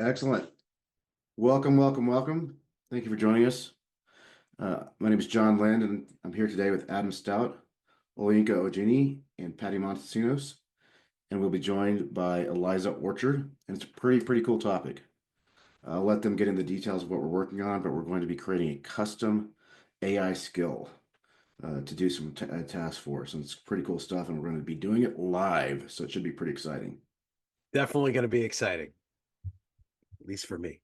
Excellent. Welcome, welcome, welcome. Thank you for joining us. My name is Jon Lind, and I'm here today with Adam Stout, Oluyinka Oginni, and Patty Montesinos. And we'll be joined by Eliza Orchard, and it's a pretty cool topic. I'll let them get into the details of what we're working on, but we're going to be creating a custom AI skill to do some tasks for us. And it's pretty cool stuff, and we're going to be doing it live, so it should be pretty exciting. Definitely going to be exciting, at least for me.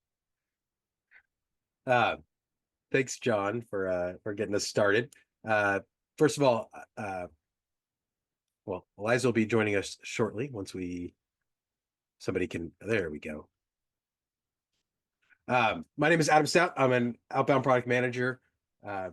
Thanks, John, for getting us started. First of all, well, Eliza will be joining us shortly once somebody can. There we go. My name is Adam Stout. I'm an outbound product manager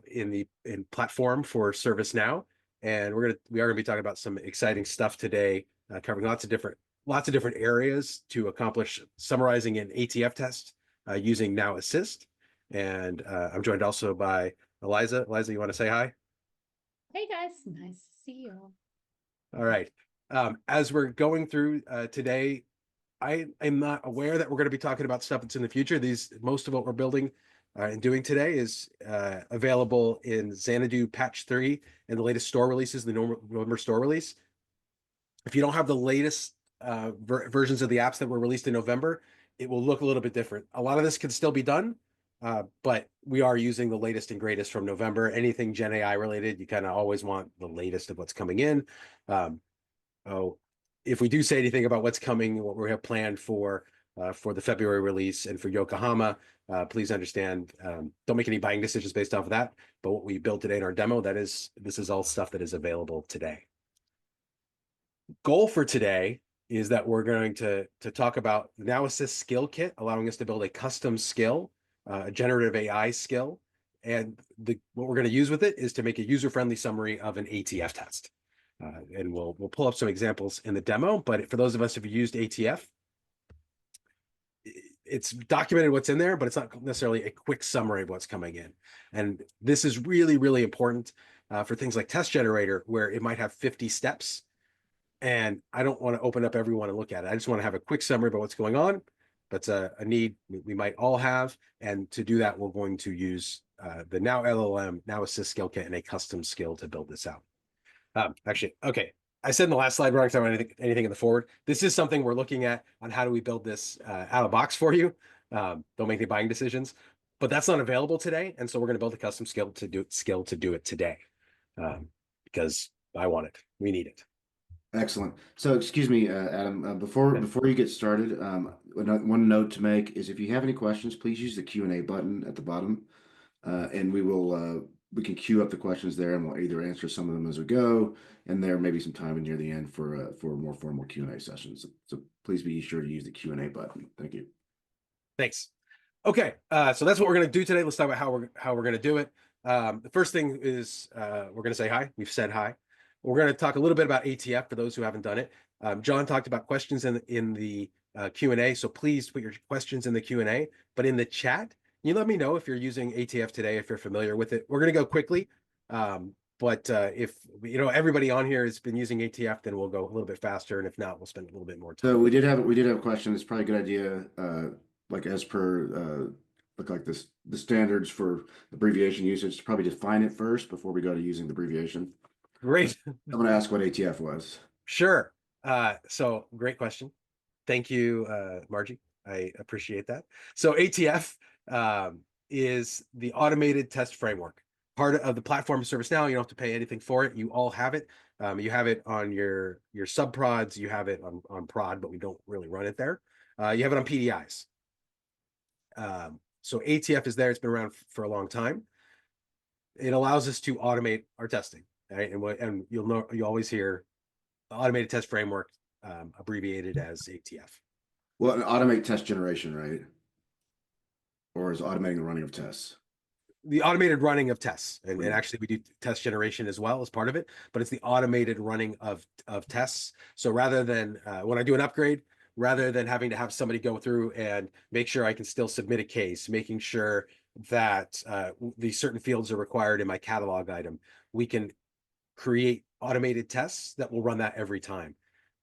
in platform for ServiceNow, and we are gonna be talking about some exciting stuff today, covering lots of different areas to accomplish summarizing an ATF test using Now Assist. And I'm joined also by Eliza. Eliza, you want to say hi? Hey guys, nice to see you. All right. As we're going through today, I am not aware that we're going to be talking about stuff that's in the future. Most of what we're building and doing today is available in Xanadu Patch 3 and the latest store releases, the November store release. If you don't have the latest versions of the apps that were released in November, it will look a little bit different. A lot of this can still be done, but we are using the latest and greatest from November. Anything Gen AI related, you kind of always want the latest of what's coming in. If we do say anything about what's coming, what we have planned for the February release and for Yokohama, please understand, don't make any buying decisions based off of that. But what we built today in our demo, this is all stuff that is available today. Goal for today is that we're going to talk about the Now Assist skill kit, allowing us to build a custom skill, a generative AI skill. And what we're going to use with it is to make a user-friendly summary of an ATF test. And we'll pull up some examples in the demo, but for those of us who've used ATF, it's documented what's in there, but it's not necessarily a quick summary of what's coming in. And this is really important for things like Test Generator, where it might have 50 steps. And I don't want to open up every one and look at it. I just want to have a quick summary about what's going on. That's a need we might all have. And to do that, we're going to use the Now LLM, Now Assist skill kit, and a custom skill to build this out. Actually, okay. I said in the last slide, we're not talking about anything in the forward. This is something we're looking at on how do we build this out of box for you. Don't make any buying decisions, but that's not available today. And so we're going to build a custom skill to do it today because I want it. We need it. Excellent. So, excuse me, Adam, before you get started, one note to make is if you have any questions, please use the Q&A button at the bottom, and we can queue up the questions there, and we'll either answer some of them as we go, and there may be some time near the end for more formal Q&A sessions. So please be sure to use the Q&A button. Thank you. Thanks. Okay, so that's what we're going to do today. Let's talk about how we're going to do it. The first thing is we're going to say hi. We've said hi. We're going to talk a little bit about ATF for those who haven't done it. John talked about questions in the Q&A, so please put your questions in the Q&A. But in the chat, you let me know if you're using ATF today, if you're familiar with it. We're going to go quickly, but if everybody on here has been using ATF, then we'll go a little bit faster, and if not, we'll spend a little bit more time. So we did have a question. It's probably a good idea, like as per the standards for abbreviation usage, to probably define it first before we go to using the abbreviation. Great. I'm going to ask what ATF was. Sure. So great question. Thank you, Margie. I appreciate that. So ATF is the automated test framework, part of the platform of ServiceNow. You don't have to pay anything for it. You all have it. You have it on your sub prods. You have it on prod, but we don't really run it there. You have it on PDIs. So ATF is there. It's been around for a long time. It allows us to automate our testing. Right? And you always hear automated test framework abbreviated as ATF. Well, automate test generation, right? Or is automating the running of tests? The automated running of tests, and actually we do test generation as well as part of it, but it's the automated running of tests. So rather than when I do an upgrade, rather than having to have somebody go through and make sure I can still submit a case, making sure that these certain fields are required in my catalog item, we can create automated tests that will run that every time.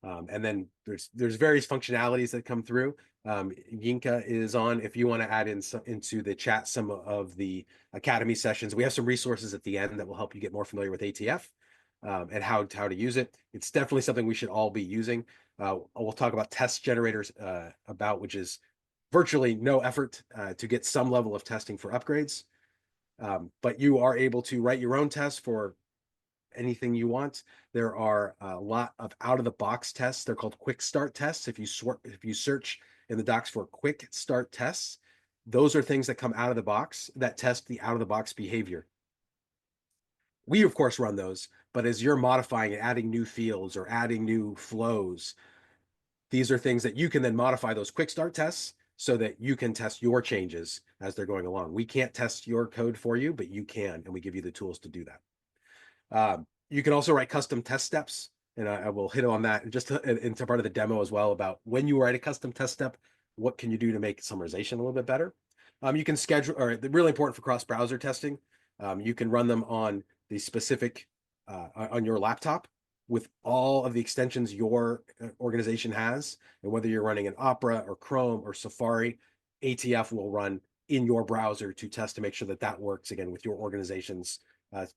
And then there's various functionalities that come through. Yinka is on if you want to add in into the chat some of the Academy sessions. We have some resources at the end that will help you get more familiar with ATF and how to use it. It's definitely something we should all be using. We'll talk about test generators which is virtually no effort to get some level of testing for upgrades. But you are able to write your own tests for anything you want. There are a lot of out-of-the-box tests. They're called quick start tests. If you search in the docs for quick start tests, those are things that come out of the box that test the out-of-the-box behavior. We, of course, run those, but as you're modifying and adding new fields or adding new flows, these are things that you can then modify those quick start tests so that you can test your changes as they're going along. We can't test your code for you, but you can, and we give you the tools to do that. You can also write custom test steps, and I will hit on that just into part of the demo as well about when you write a custom test step, what can you do to make summarization a little bit better? You can schedule, or really important for cross-browser testing, you can run them on the specific, on your laptop with all of the extensions your organization has, and whether you're running an Opera or Chrome or Safari, ATF will run in your browser to test to make sure that that works, again, with your organization's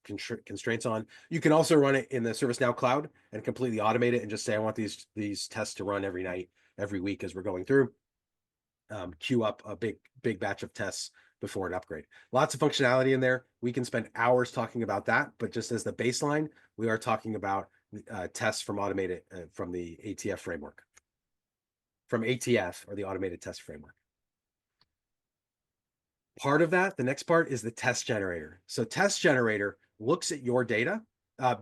constraints on. You can also run it in the ServiceNow cloud and completely automate it and just say, I want these tests to run every night, every week as we're going through. Queue up a big batch of tests before an upgrade. Lots of functionality in there. We can spend hours talking about that, but just as the baseline, we are talking about tests from automated from the ATF framework, from ATF, or the automated test framework. Part of that, the next part, is the test generator. So test generator looks at your data.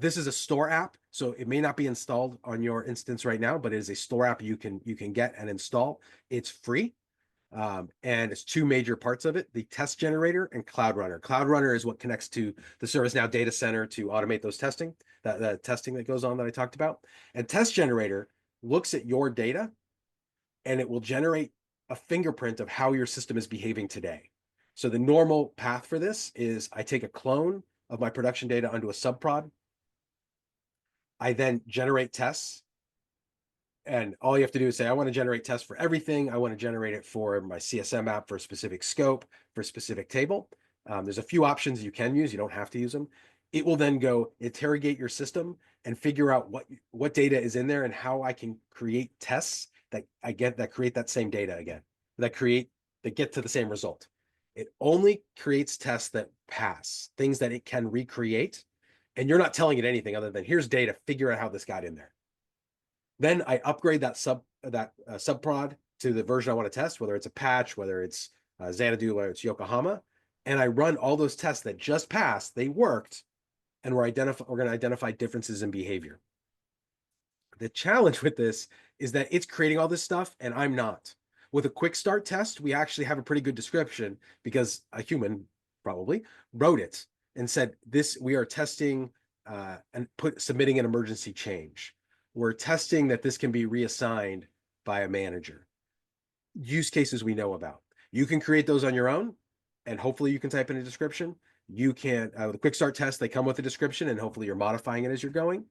This is a store app, so it may not be installed on your instance right now, but it is a store app you can get and install. It's free. And it's two major parts of it: the test generator and Cloud Runner. Cloud Runner is what connects to the ServiceNow data center to automate those testing, the testing that goes on that I talked about. And test generator looks at your data, and it will generate a fingerprint of how your system is behaving today. So the normal path for this is I take a clone of my production data onto a subprod. I then generate tests. And all you have to do is say, I want to generate tests for everything. I want to generate it for my CSM app for a specific scope, for a specific table. There's a few options you can use. You don't have to use them. It will then go interrogate your system and figure out what data is in there and how I can create tests that create that same data again, that get to the same result. It only creates tests that pass, things that it can recreate. And you're not telling it anything other than here's data, figure out how this got in there. Then I upgrade that subprod to the version I want to test, whether it's a patch, whether it's Xanadu, whether it's Yokohama, and I run all those tests that just passed, they worked, and we're going to identify differences in behavior. The challenge with this is that it's creating all this stuff, and I'm not. With a quick start test, we actually have a pretty good description because a human probably wrote it and said, we are testing and submitting an emergency change. We're testing that this can be reassigned by a manager. Use cases we know about. You can create those on your own, and hopefully you can type in a description. You can, with a quick start test, they come with a description, and hopefully you're modifying it as you're going.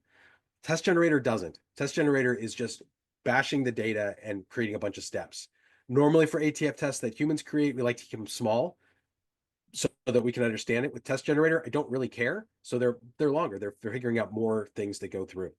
Test generator doesn't. Test generator is just bashing the data and creating a bunch of steps. Normally for ATF tests that humans create, we like to keep them small so that we can understand it. With test generator, I don't really care. So they're longer. They're figuring out more things to go through.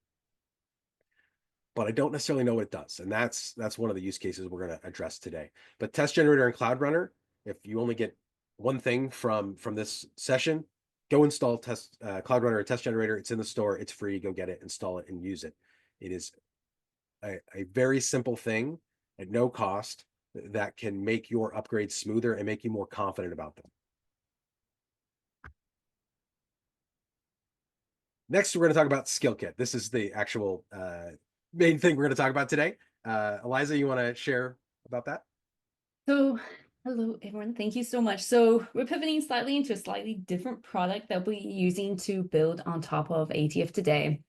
But I don't necessarily know what it does. And that's one of the use cases we're going to address today. But test generator and Cloud Runner, if you only get one thing from this session, go install Cloud Runner and test generator. It's in the store. It's free. Go get it, install it, and use it. It is a very simple thing at no cost that can make your upgrades smoother and make you more confident about them. Next, we're going to talk about Skill Kit. This is the actual main thing we're going to talk about today. Eliza, you want to share about that? So, hello everyone, thank you so much. So we're pivoting slightly into a slightly different product that we're using to build on top of ATF today.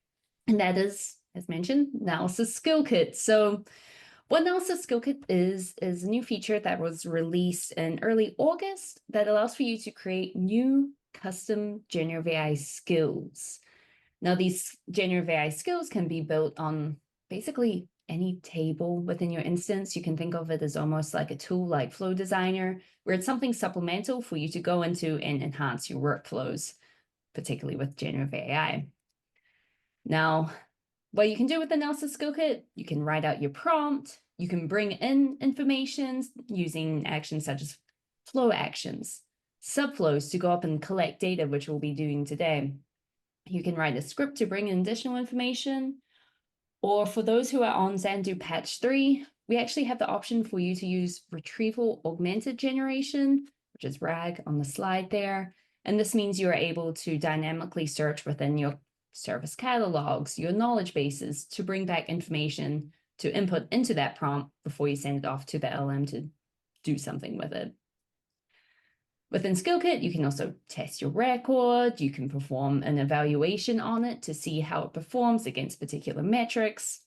And that is, as mentioned, Analysis Skill Kit. So what Analysis Skill Kit is a new feature that was released in early August that allows for you to create new custom generative AI skills. Now, these generative AI skills can be built on basically any table within your instance. You can think of it as almost like a tool like Flow Designer, where it's something supplemental for you to go into and enhance your workflows, particularly with generative AI. Now, what you can do with the Analysis Skill Kit, you can write out your prompt, you can bring in information using actions such as flow actions, subflows to go up and collect data, which we'll be doing today. You can write a script to bring in additional information, or for those who are on Xanadu Patch 3, we actually have the option for you to use Retrieval Augmented Generation, which is RAG on the slide there. And this means you are able to dynamically search within your service catalogs, your knowledge bases, to bring back information to input into that prompt before you send it off to the LM to do something with it. Within SkillKit, you can also test your record, you can perform an evaluation on it to see how it performs against particular metrics.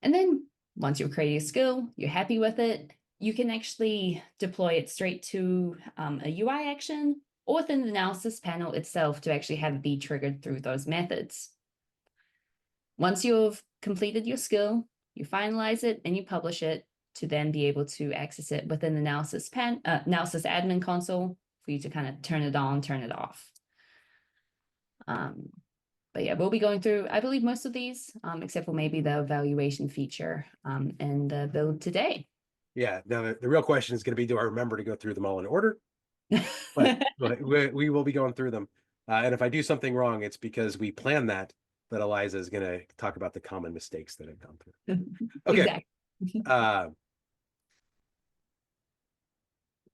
And then once you've created a skill, you're happy with it, you can actually deploy it straight to a UI action or within the analysis panel itself to actually have it be triggered through those methods. Once you've completed your skill, you finalize it and you publish it to then be able to access it within the analysis admin console for you to kind of turn it on, turn it off. But yeah, we'll be going through, I believe, most of these, except for maybe the evaluation feature in the build today. Yeah. Now the real question is going to be, do I remember to go through them all in order? But we will be going through them. And if I do something wrong, it's because we planned that Eliza is going to talk about the common mistakes that have gone through. Okay. Exactly.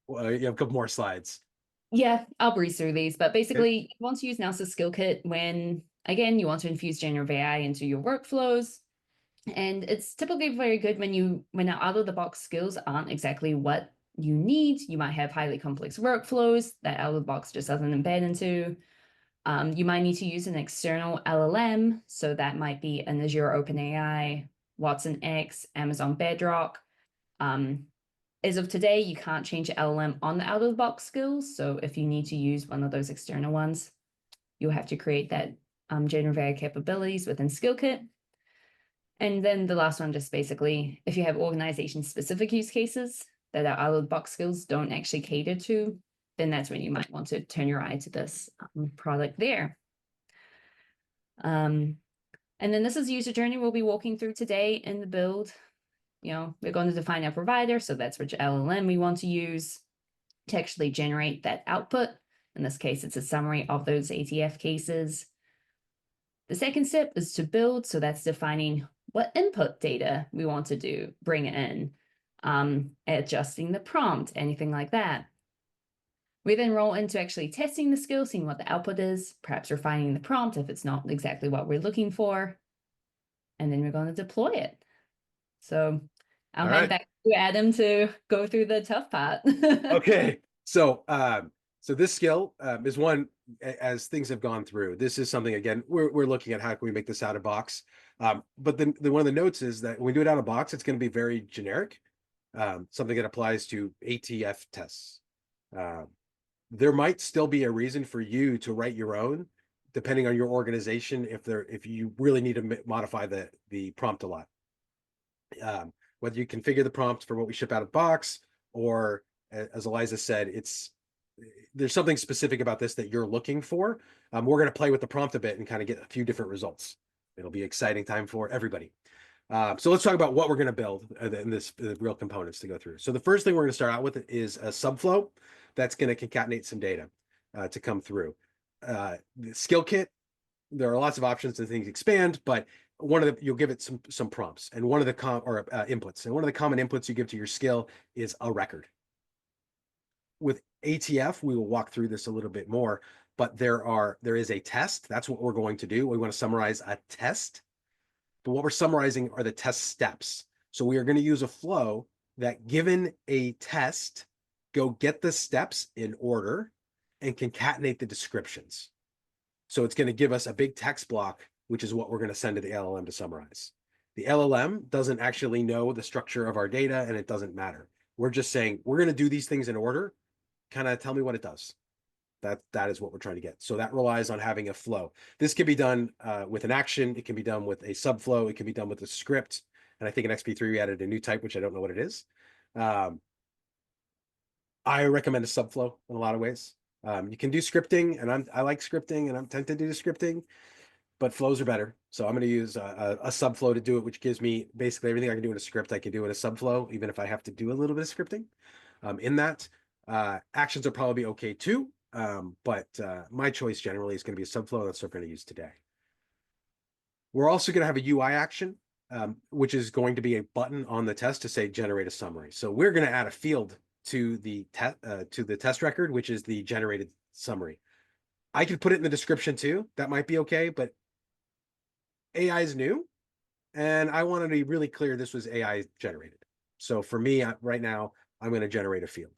Well, you have a couple more slides. Yeah, I'll breeze through these, but basically you want to use Analysis Skill Kit when, again, you want to infuse generative AI into your workflows. And it's typically very good when out of the box skills aren't exactly what you need. You might have highly complex workflows that out of the box just doesn't embed into. You might need to use an external LLM. So that might be an Azure OpenAI, Watson X, Amazon Bedrock. As of today, you can't change LLM on the out-of-the-box skills. So if you need to use one of those external ones, you'll have to create that generative AI capabilities within SkillKit. And then the last one, just basically, if you have organization-specific use cases that our out-of-the-box skills don't actually cater to, then that's when you might want to turn your eye to this product there. And then this is the user journey we'll be walking through today in the build. We're going to define our provider, so that's which LLM we want to use to actually generate that output. In this case, it's a summary of those ATF cases. The second step is to build, so that's defining what input data we want to bring in, adjusting the prompt, anything like that. We then roll into actually testing the skill, seeing what the output is, perhaps refining the prompt if it's not exactly what we're looking for, and then we're going to deploy it. So I'll hand back to Adam to go through the tough part. Okay. So this skill is one, as things have gone through, this is something, again, we're looking at how can we make this out of box. But then one of the notes is that when we do it out of box, it's going to be very generic, something that applies to ATF tests. There might still be a reason for you to write your own, depending on your organization, if you really need to modify the prompt a lot. Whether you configure the prompt for what we ship out of box, or as Eliza said, there's something specific about this that you're looking for. We're going to play with the prompt a bit and kind of get a few different results. It'll be an exciting time for everybody. So let's talk about what we're going to build in the real components to go through. So the first thing we're going to start out with is a subflow that's going to concatenate some data to come through. The skill kit, there are lots of options to things expand, but you'll give it some prompts, and one of the inputs, and one of the common inputs you give to your skill is a record. With ATF, we will walk through this a little bit more, but there is a test. That's what we're going to do. We want to summarize a test, but what we're summarizing are the test steps. So we are going to use a flow that, given a test, go get the steps in order and concatenate the descriptions. So it's going to give us a big text block, which is what we're going to send to the LLM to summarize. The LLM doesn't actually know the structure of our data, and it doesn't matter. We're just saying, we're going to do these things in order. Kind of tell me what it does. That is what we're trying to get. So that relies on having a flow. This can be done with an action. It can be done with a subflow. It can be done with a script. And I think in XP3 we added a new type, which I don't know what it is. I recommend a subflow in a lot of ways. You can do scripting, and I like scripting, and I'm tempted to do scripting, but flows are better. So I'm going to use a subflow to do it, which gives me basically everything I can do in a script, I can do in a subflow, even if I have to do a little bit of scripting. In that, actions will probably be okay too, but my choice generally is going to be a subflow. That's what we're going to use today. We're also going to have a UI action, which is going to be a button on the test to say generate a summary. So we're going to add a field to the test record, which is the generated summary. I could put it in the description too. That might be okay, but AI is new, and I wanted to be really clear this was AI generated. So for me, right now, I'm going to generate a field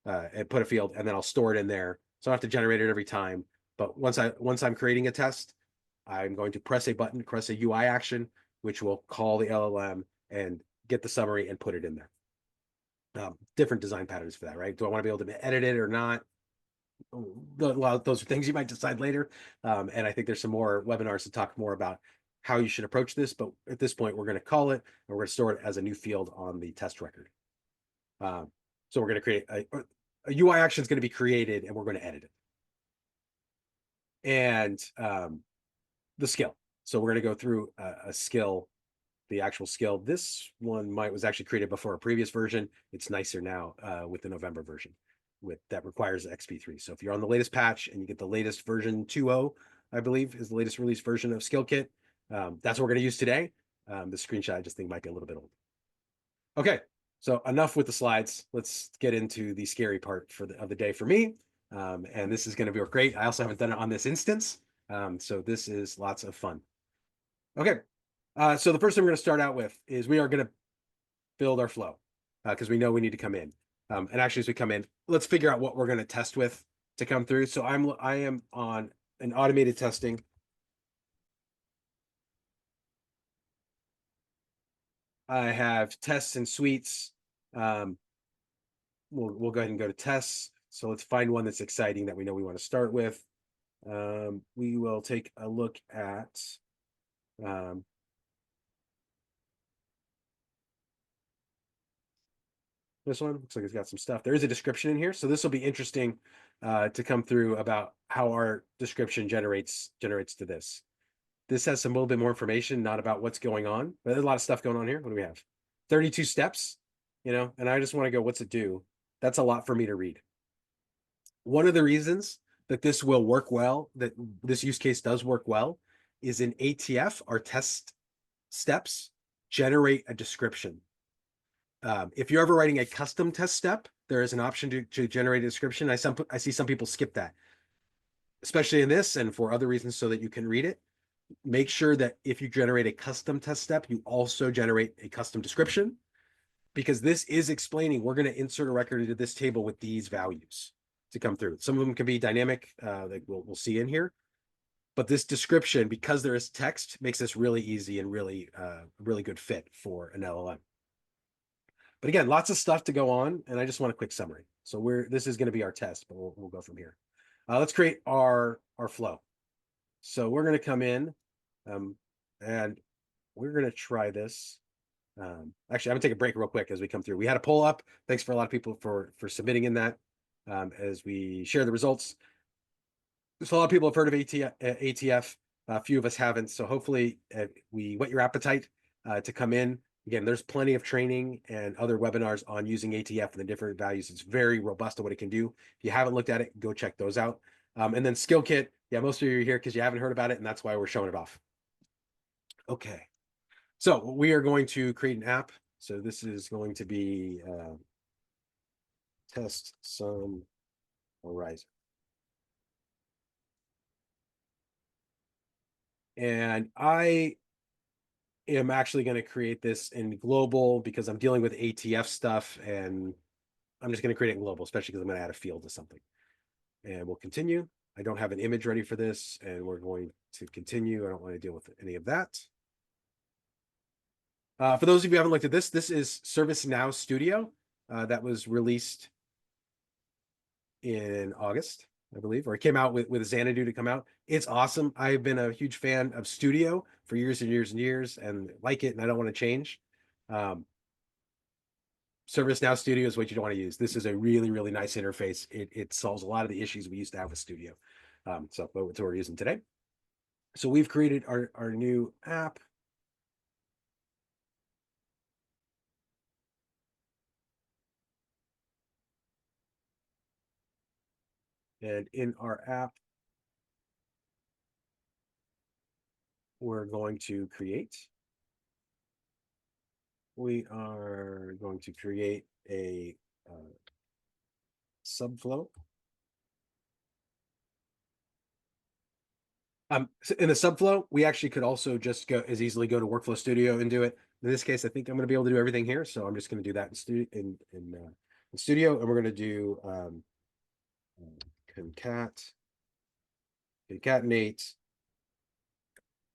and put a field, and then I'll store it in there. So I don't have to generate it every time. But once I'm creating a test, I'm going to press a button, press a UI action, which will call the LLM and get the summary and put it in there. Different design patterns for that, right? Do I want to be able to edit it or not? Well, those are things you might decide later. And I think there's some more webinars to talk more about how you should approach this. But at this point, we're going to call it, and we're going to store it as a new field on the test record. So we're going to create a UI action is going to be created, and we're going to edit it. And the skill. So we're going to go through a skill, the actual skill. This one was actually created before a previous version. It's nicer now with the November version that requires XP3. So if you're on the latest patch and you get the latest version 2.0, I believe is the latest release version of Skill Kit, that's what we're going to use today. The screenshot I just think might be a little bit old. Okay, so enough with the slides. Let's get into the scary part of the day for me. And this is going to be great. I also haven't done it on this instance. So this is lots of fun. Okay, so the first thing we're going to start out with is we are going to build our flow because we know we need to come in. And actually, as we come in, let's figure out what we're going to test with to come through. So I am on an automated testing. I have tests and suites. We'll go ahead and go to tests. So let's find one that's exciting that we know we want to start with. We will take a look at this one. Looks like it's got some stuff. There is a description in here. So this will be interesting to come through about how our description generates to this. This has some little bit more information, not about what's going on, but there's a lot of stuff going on here. What do we have? 32 steps, and I just want to go, what's it do? That's a lot for me to read. One of the reasons that this will work well, that this use case does work well, is in ATF, our test steps generate a description. If you're ever writing a custom test step, there is an option to generate a description. I see some people skip that, especially in this and for other reasons so that you can read it. Make sure that if you generate a custom test step, you also generate a custom description, because this is explaining we're going to insert a record into this table with these values to come through. Some of them can be dynamic, like we'll see in here. But this description, because there is text, makes this really easy and really good fit for an LLM. But again, lots of stuff to go on, and I just want a quick summary. So this is going to be our test, but we'll go from here. Let's create our flow. So we're going to come in, and we're going to try this. Actually, I'm going to take a break real quick as we come through. We had a poll up. Thanks for a lot of people for submitting in that as we share the results. So a lot of people have heard of ATF. A few of us haven't. So hopefully we whet your appetite to come in. Again, there's plenty of training and other webinars on using ATF and the different values. It's very robust on what it can do. If you haven't looked at it, go check those out. And then Skill Kit. Yeah, most of you are here because you haven't heard about it, and that's why we're showing it off. Okay. So we are going to create an app. So this is going to be test summarizer. And I am actually going to create this in global because I'm dealing with ATF stuff, and I'm just going to create it in global, especially because I'm going to add a field to something. And we'll continue. I don't have an image ready for this, and we're going to continue. I don't want to deal with any of that. For those of you who haven't looked at this is ServiceNow Studio that was released in August. I believe, or it came out with Xanadu to come out. It's awesome. I've been a huge fan of Studio for years and years and years, and like it, and I don't want to change. ServiceNow Studio is what you don't want to use. This is a really, really nice interface. It solves a lot of the issues we used to have with Studio. So that's what we're using today. So we've created our new app. And in our app, we're going to create. We are going to create a subflow. In the subflow, we actually could also just go as easily go to Workflow Studio and do it. In this case, I think I'm going to be able to do everything here, so I'm just going to do that in Studio, and we're going to do concatenate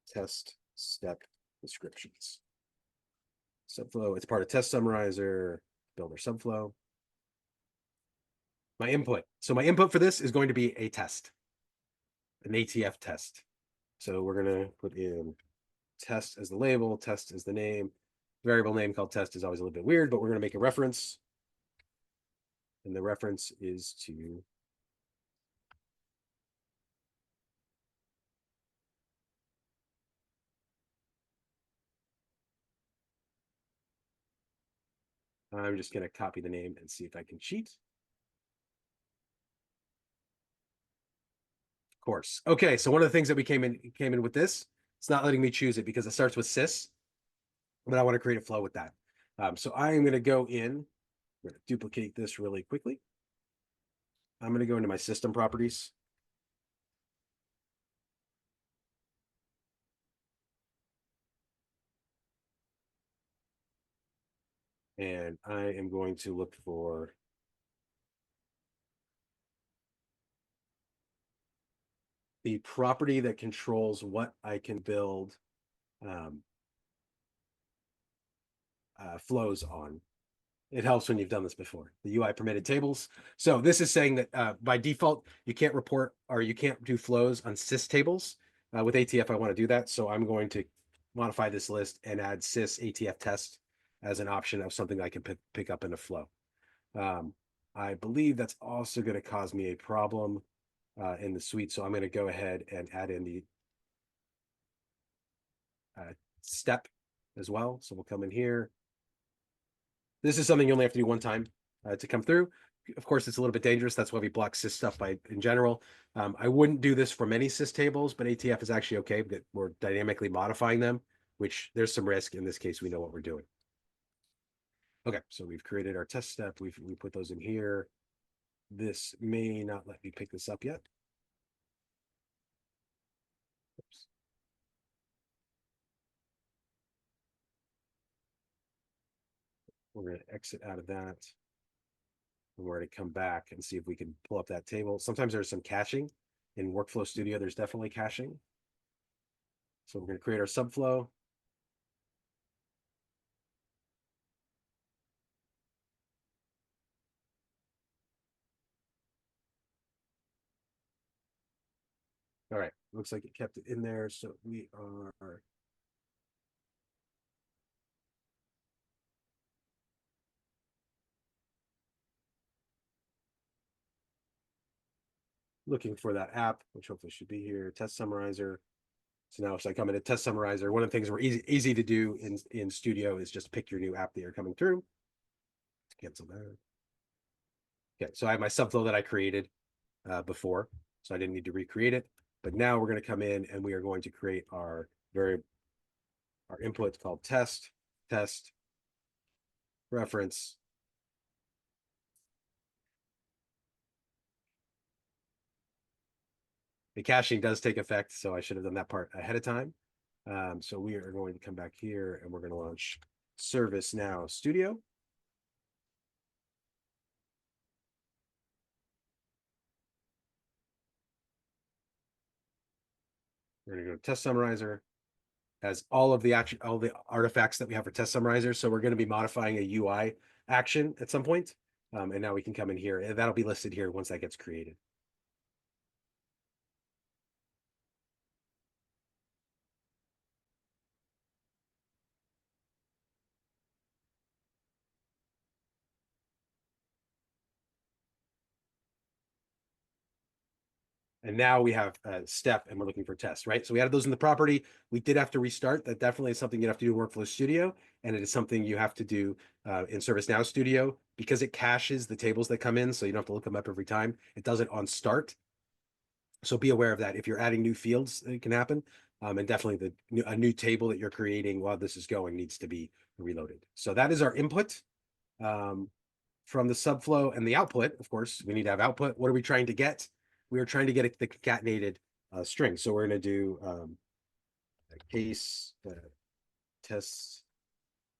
test step descriptions. Subflow, it's part of test summarizer, build our subflow. My input. So my input for this is going to be a test, an ATF test. So we're going to put in test as the label, test as the name. Variable name called test is always a little bit weird, but we're going to make a reference. And the reference is to I'm just going to copy the name and see if I can cheat. Of course. Okay, so one of the things that we came in with this, it's not letting me choose it because it starts with sys, but I want to create a flow with that. So I am going to go in, I'm going to duplicate this really quickly. I'm going to go into my system properties. And I am going to look for the property that controls what I can build flows on. It helps when you've done this before. The UI permitted tables. So this is saying that by default, you can't report or you can't do flows on sys tables. With ATF, I want to do that. So I'm going to modify this list and add sys ATF test as an option of something I can pick up in a flow. I believe that's also going to cause me a problem in the suite. So I'm going to go ahead and add in the step as well. So we'll come in here. This is something you only have to do one time to come through. Of course, it's a little bit dangerous. That's why we block sys stuff in general. I wouldn't do this for many sys tables, but ATF is actually okay. But we're dynamically modifying them, which there's some risk. In this case, we know what we're doing. Okay, so we've created our test step. We put those in here. This may not let me pick this up yet. Oops. We're going to exit out of that. And we're going to come back and see if we can pull up that table. Sometimes there's some caching. In Workflow Studio, there's definitely caching. So we're going to create our subflow. All right, looks like it kept it in there. So we are looking for that app, which hopefully should be here, test summarizer. So now if I come into test summarizer, one of the things we're easy to do in Studio is just pick your new app that you're coming through. Cancel that. Okay, so I have my subflow that I created before, so I didn't need to recreate it. But now we're going to come in and we are going to create our input called test reference. The caching does take effect, so I should have done that part ahead of time. So we are going to come back here and we're going to launch ServiceNow Studio. We're going to go to Test Summarizer. Has all the artifacts that we have for Test Summarizer. So we're going to be modifying a UI action at some point. And now we can come in here and that'll be listed here once that gets created. And now we have a step and we're looking for tests, right? So we added those in the property. We did have to restart. That definitely is something you have to do in Workflow Studio. And it is something you have to do in ServiceNow Studio because it caches the tables that come in. So you don't have to look them up every time. It does it on start. So be aware of that. If you're adding new fields, it can happen. And definitely a new table that you're creating while this is going needs to be reloaded. So that is our input. From the subflow and the output, of course, we need to have output. What are we trying to get? We are trying to get the concatenated string. So we're going to do a case test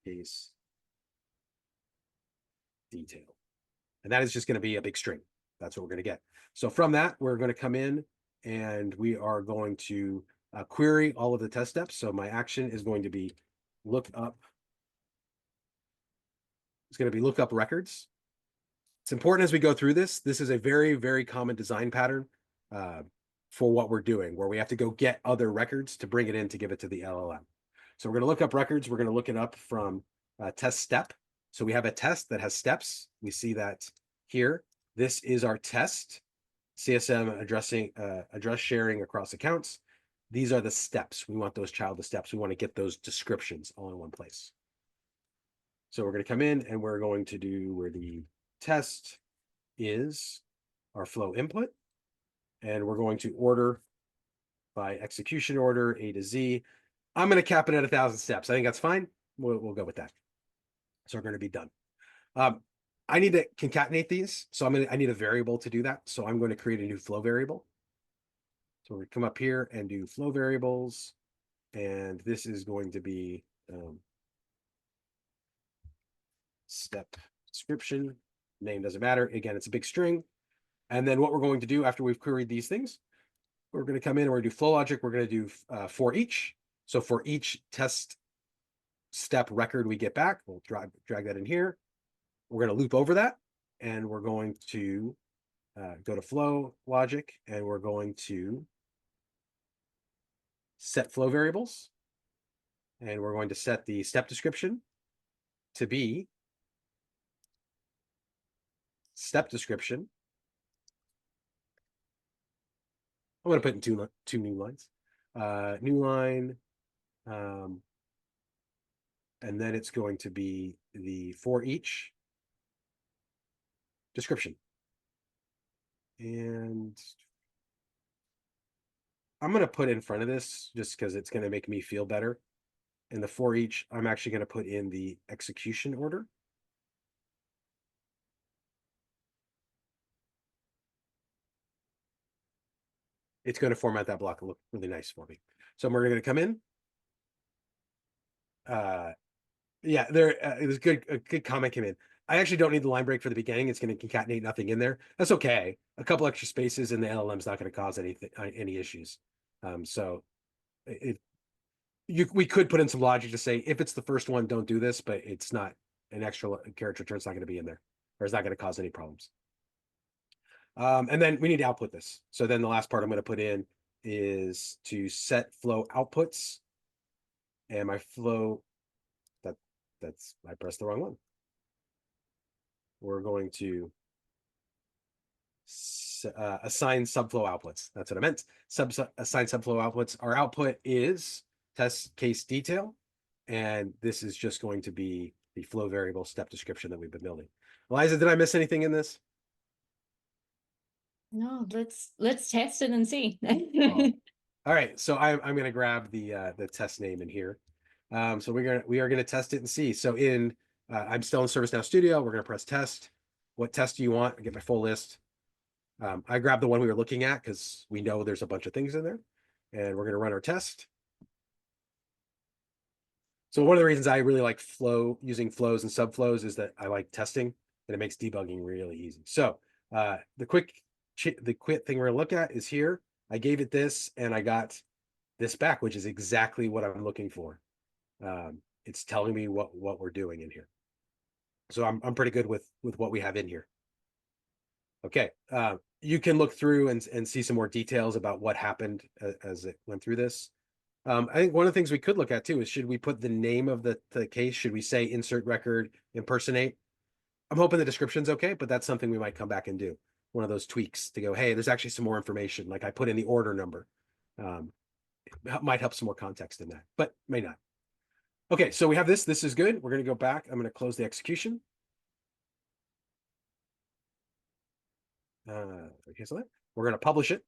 case detail. And that is just going to be a big string. That's what we're going to get. So from that, we're going to come in and we are going to query all of the test steps. So my action is going to be look up. It's going to be look up records. It's important as we go through this. This is a very, very common design pattern for what we're doing, where we have to go get other records to bring it in to give it to the LLM. So we're going to look up records. We're going to look it up from test step. So we have a test that has steps. We see that here. This is our test, CSM address sharing across accounts. These are the steps. We want those child steps. We want to get those descriptions all in one place. So we're going to come in and we're going to do where the test is our flow input. And we're going to order by execution order, A to Z. I'm going to cap it at 1,000 steps. I think that's fine. We'll go with that. So we're going to be done. I need to concatenate these. So I need a variable to do that. So I'm going to create a new flow variable. So we come up here and do flow variables. And this is going to be step description. Name doesn't matter. Again, it's a big string. And then what we're going to do after we've queried these things, we're going to come in and we're going to do flow logic. We're going to do for each. So for each test step record we get back, we'll drag that in here. We're going to loop over that. And we're going to go to flow logic. And we're going to set flow variables. And we're going to set the step description to be step description. I'm going to put in two new lines. New line. And then it's going to be the for each description. And I'm going to put in front of this just because it's going to make me feel better. And the for each, I'm actually going to put in the execution order. It's going to format that block and look really nice for me. So we're going to come in. Yeah, it was good. A good comment came in. I actually don't need the line break for the beginning. It's going to concatenate nothing in there. That's okay. A couple extra spaces in the LLM is not going to cause any issues. So we could put in some logic to say if it's the first one, don't do this, but it's not an extra character return. It's not going to be in there, or it's not going to cause any problems. And then we need to output this. So then the last part I'm going to put in is to set flow outputs, and my flow. I pressed the wrong one. We're going to assign subflow outputs. That's what I meant. Assign subflow outputs. Our output is test case detail. And this is just going to be the flow variable step description that we've been building. Eliza, did I miss anything in this? No, let's test it and see. Oh. All right. So I'm going to grab the test name in here. So we are gonna test it and see. So I'm still in ServiceNow Studio. We're gonna press test. What test do you want? I get my full list. I grabbed the one we were looking at because we know there's a bunch of things in there, and we're gonna run our test. So one of the reasons I really like using flows and subflows is that I like testing, and it makes debugging really easy. So the quick thing we're gonna look at is here. I gave it this, and I got this back, which is exactly what I'm looking for. It's telling me what we're doing in here. So I'm pretty good with what we have in here. Okay. You can look through and see some more details about what happened as it went through this. I think one of the things we could look at too is, should we put the name of the case? Should we say insert record impersonate? I'm hoping the description's okay, but that's something we might come back and do. one of those tweaks to go, hey, there's actually some more information. Like I put in the order number. It might help some more context in that, but may not. Okay, so we have this. This is good. We're going to go back. I'm going to close the execution. Cancel that. We're going to publish it.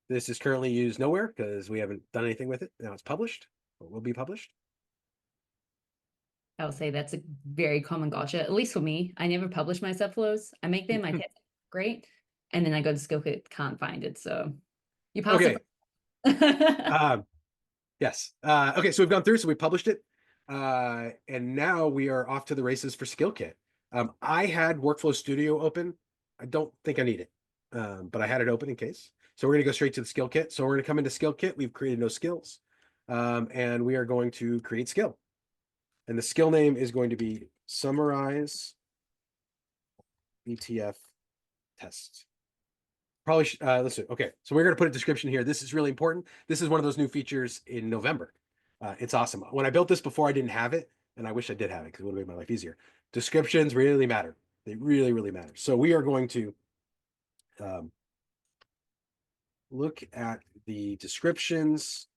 This is currently used nowhere because we haven't done anything with it. Now it's published, or will be published. I would say that's a very common gotcha, at least for me. I never publish my subflows. I make them, I test great, and then I go to skill kit, can't find it. So you pass Okay. it. Yes. Okay, so we've gone through, so we published it. And now we are off to the races for skill kit. I had Workflow Studio open. I don't think I need it, but I had it open in case. So we're going to go straight to the skill kit. So we're going to come into skill kit. We've created no skills, and we are going to create skill. And the skill name is going to be summarize ATF test. Probably, listen, okay, so we're going to put a description here. This is really important. This is one of those new features in November. It's awesome. When I built this before, I didn't have it, and I wish I did have it because it would have made my life easier. Descriptions really matter. They really, really matter. So we are going to look at the descriptions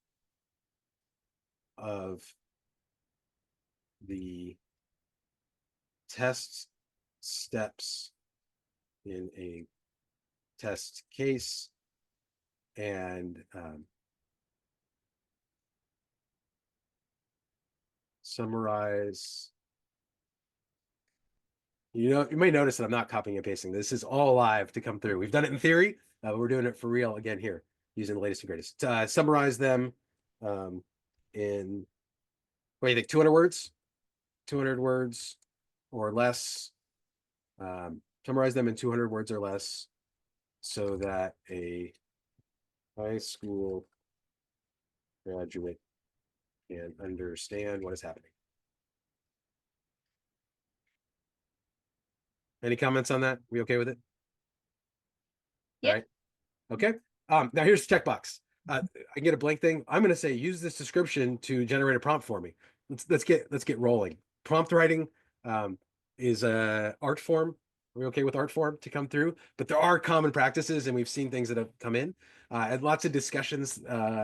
of the test steps in a test case and summarize. You may notice that I'm not copying and pasting. This is all live to come through. We've done it in theory, but we're doing it for real again here using the latest and greatest. Summarize them in, what do you think, 200 words? 200 words or less. Summarize them in 200 words or less so that a high school graduate can understand what is happening. Any comments on that? We okay with it? Yep. All right. Okay. Now here's the checkbox. I can get a blank thing. I'm going to say use this description to generate a prompt for me. Let's get rolling. Prompt writing is a art form. Are we okay with art form to come through? But there are common practices, and we've seen things that have come in. And lots of discussions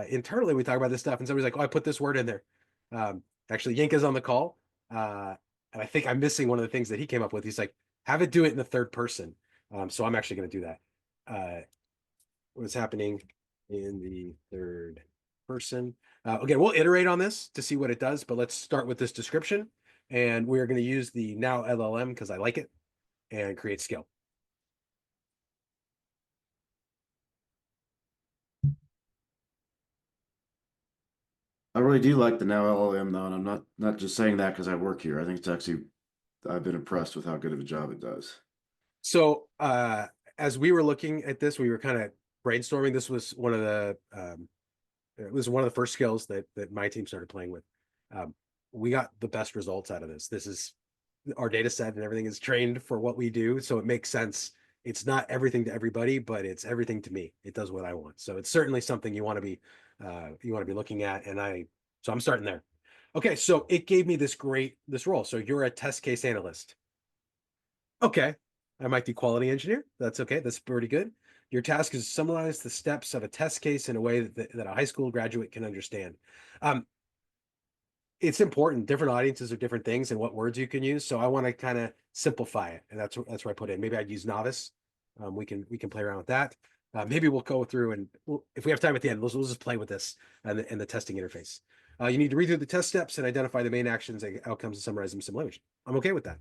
internally. We talk about this stuff, and somebody's like, "Oh, I put this word in there." Actually, Yinka's on the call, and I think I'm missing one of the things that he came up with. He's like, "Have it do it in the third person." So I'm actually going to do that. What's happening in the third person? Okay, we'll iterate on this to see what it does, but let's start with this description. And we're going to use the now LLM because I like it and create skill. I really do like the now LLM though, and I'm not just saying that because I work here. I think it's actually I've been impressed with how good of a job it does. So as we were looking at this, we were kind of brainstorming. This was one of the it was one of the first skills that my team started playing with. We got the best results out of this. This is our data set and everything is trained for what we do, so it makes sense. It's not everything to everybody, but it's everything to me. It does what I want. So it's certainly something you want to be looking at. And so I'm starting there. Okay, so it gave me this role. So you're a test case analyst. Okay, I might be quality engineer. That's okay. That's pretty good. Your task is to summarize the steps of a test case in a way that a high school graduate can understand. It's important. Different audiences are different things and what words you can use. So I want to kind of simplify it, and that's where I put in. Maybe I'd use novice. We can play around with that. Maybe we'll go through and if we have time at the end, we'll just play with this and the testing interface. You need to read through the test steps and identify the main actions and outcomes and summarize them in simulation. I'm okay with that.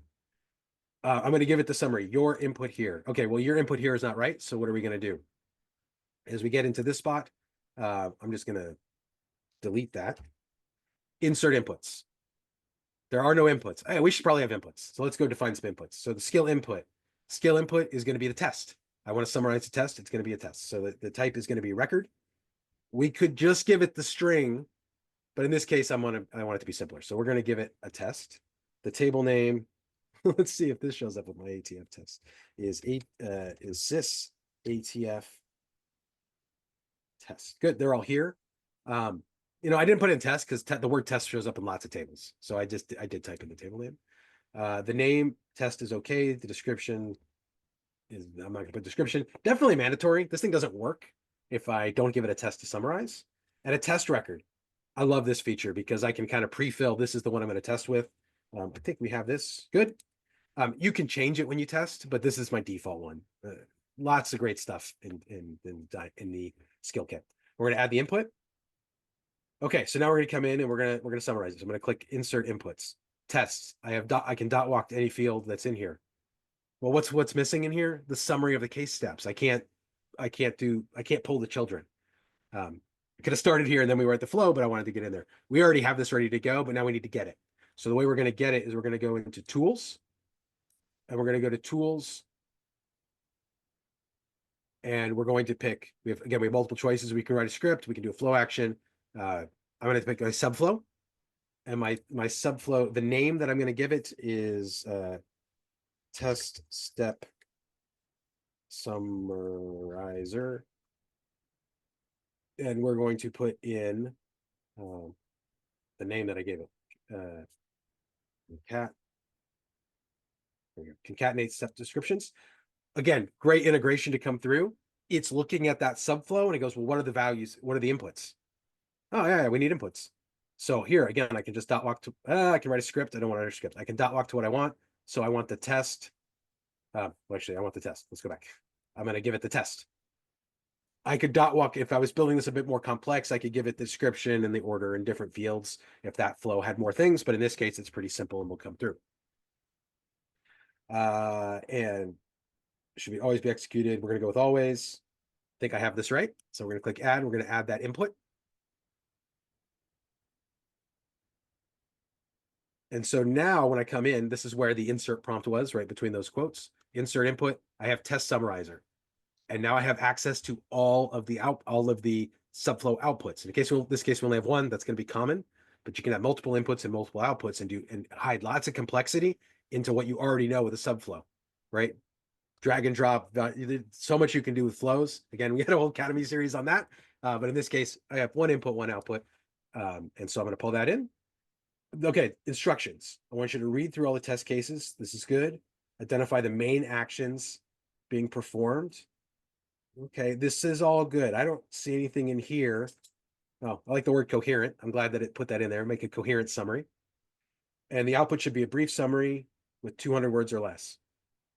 I'm going to give it the summary. Your input here. Okay, well, your input here is not right. So what are we going to do? As we get into this spot, I'm just going to delete that. Insert inputs. There are no inputs. Hey, we should probably have inputs. So let's go define some inputs. So the skill input is going to be the test. I want to summarize the test. It's going to be a test. So the type is going to be record. We could just give it the string, but in this case, I want it to be simpler. So we're going to give it a test. The table name, let's see if this shows up with my ATF test, is sys ATF test. Good, they're all here. I didn't put in test because the word test shows up in lots of tables. So I did type in the table name. The name test is okay. The description I'm not going to put description. Definitely mandatory. This thing doesn't work if I don't give it a test to summarize. And a test record. I love this feature because I can kind of pre-fill. This is the one I'm going to test with. I think we have this. Good. You can change it when you test, but this is my default one. Lots of great stuff in the skill kit. We're going to add the input. Okay, so now we're going to come in and we're going to summarize this. I'm going to click Insert Inputs. Tests. I can dot walk to any field that's in here. Well, what's missing in here? The summary of the case steps. I can't pull the children. I could have started here and then we were at the flow, but I wanted to get in there. We already have this ready to go, but now we need to get it. So the way we're going to get it is we're going to go into Tools, and we're going to go to Tools, and we're going to pick. We have multiple choices. We can write a script. We can do a flow action. I'm going to pick a subflow, and my subflow. The name that I'm going to give it is test step summarizer, and we're going to put in the name that I gave it. Concatenate step descriptions. Again, great integration to come through. It's looking at that subflow and it goes, well, what are the values? What are the inputs? Oh yeah, we need inputs. So here again, I can just dot walk to. I can write a script. I don't want to write a script. I can dot walk to what I want. So I want the test. Well, actually, I want the test. Let's go back. I'm going to give it the test. I could dot walk if I was building this a bit more complex. I could give it the description and the order in different fields if that flow had more things. But in this case, it's pretty simple and will come through. And should always be executed. We're going to go with always. I think I have this right. So we're going to click add. We're going to add that input. And so now when I come in, this is where the insert prompt was, right between those quotes. Insert input. I have test summarizer. And now I have access to all of the subflow outputs. In this case, we only have one. That's going to be common, but you can have multiple inputs and multiple outputs and hide lots of complexity into what you already know with a subflow, right? Drag and drop. So much you can do with flows. Again, we had a whole Academy series on that. But in this case, I have one input, one output. And so I'm going to pull that in. Okay, instructions. I want you to read through all the test cases. This is good. Identify the main actions being performed. Okay, this is all good. I don't see anything in here. Oh, I like the word coherent. I'm glad that it put that in there. Make a coherent summary. And the output should be a brief summary with 200 words or less.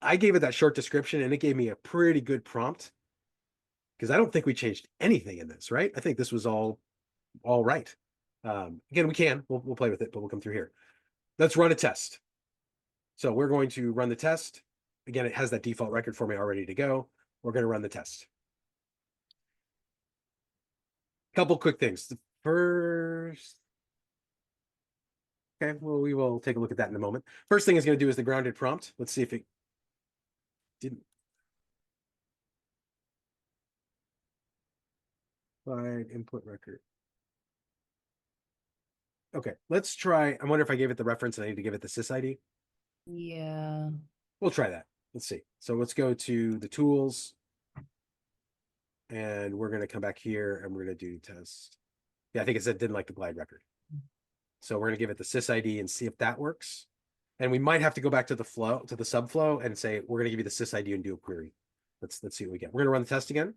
I gave it that short description and it gave me a pretty good prompt because I don't think we changed anything in this, right? I think this was all right. Again, we'll play with it, but we'll come through here. Let's run a test. So we're going to run the test. Again, it has that default record for me all ready to go. We're going to run the test. Couple quick things. The first, okay, well, we will take a look at that in a moment. First thing it's going to do is the grounded prompt. Let's see if it didn't. Find input record. Okay, let's try. I wonder if I gave it the reference and I need to give it the sys ID. Yeah. We'll try that. Let's see. So let's go to the tools. And we're going to come back here and we're going to do test. Yeah, I think it said didn't like the glide record. So we're going to give it the sys ID and see if that works. And we might have to go back to the flow, to the subflow and say, we're going to give you the sys ID and do a query. Let's see what we get. We're going to run the test again.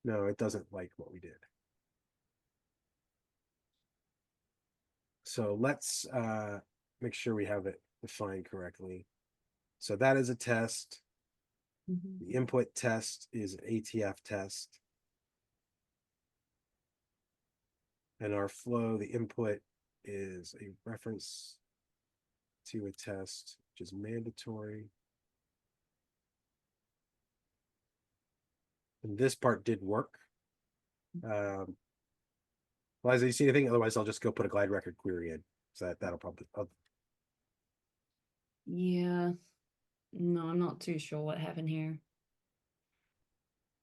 No, it doesn't like what we did. So let's make sure we have it defined correctly. So that is a test. Mm-hmm. The input test is an ATF test. And our flow, the input is a reference to a test, which is mandatory. And this part did work. Eliza, you see anything? Otherwise, I'll just go put a glide record query in. So that'll probably. Yeah. No, I'm not too sure what happened here.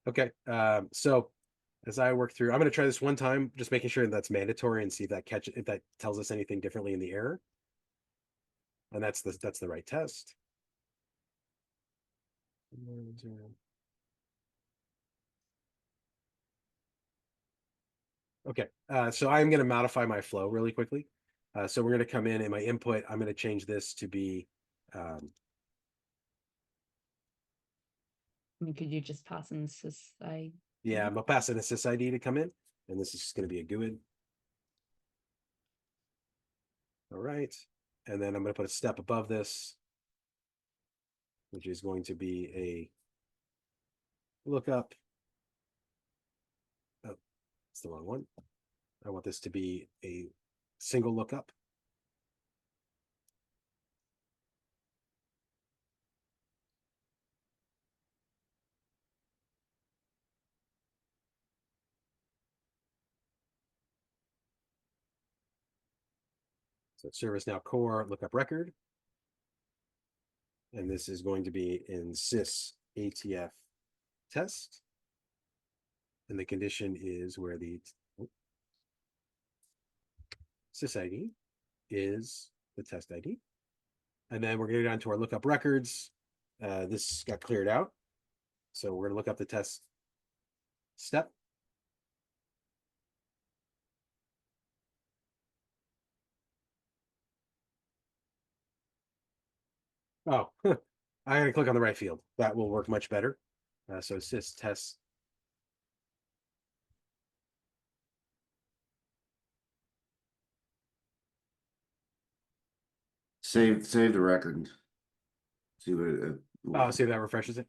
Okay. So as I work through, I'm going to try this one time, just making sure that's mandatory and see if that tells us anything differently in the error. And that's the right test. Okay, so I'm going to modify my flow really quickly. So we're going to come in my input. I'm going to change this to be, I mean, could you just pass in this sys? yeah, I'm going to pass in a sys to come in, and this is just going to be a GUID. All right. And then I'm going to put a step above this, which is going to be a lookup. Oh, it's the wrong one. I want this to be a single lookup. So ServiceNow core lookup record. And this is going to be in sys ATF test. And the condition is where the sys ID is the test ID. And then we're going to go down to our lookup records. This got cleared out. So we're going to look up the test step. Oh, I'm going to click on the right field. That will work much better. So sys test. Save the record. See what it. Oh, see if that refreshes it.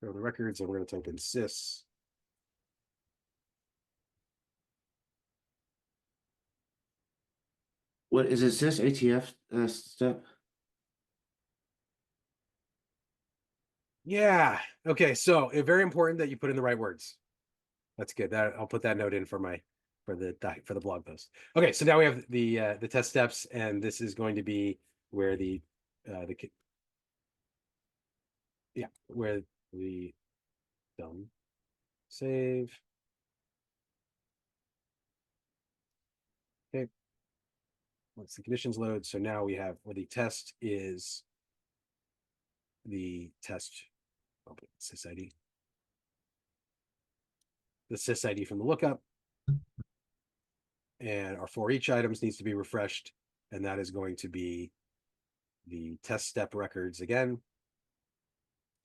Go to the records, and we're going to type in sys. What is it? Sys ATF step? Yeah. Okay. So it's very important that you put in the right words. That's good. That I'll put that note in for the blog post. Okay. So now we have the test steps, and this is going to be where where the done save. Okay. Once the conditions load, so now we have where the test is the test. I'll put sys ID. The sys ID from the lookup. And our for each items needs to be refreshed. And that is going to be the test step records again.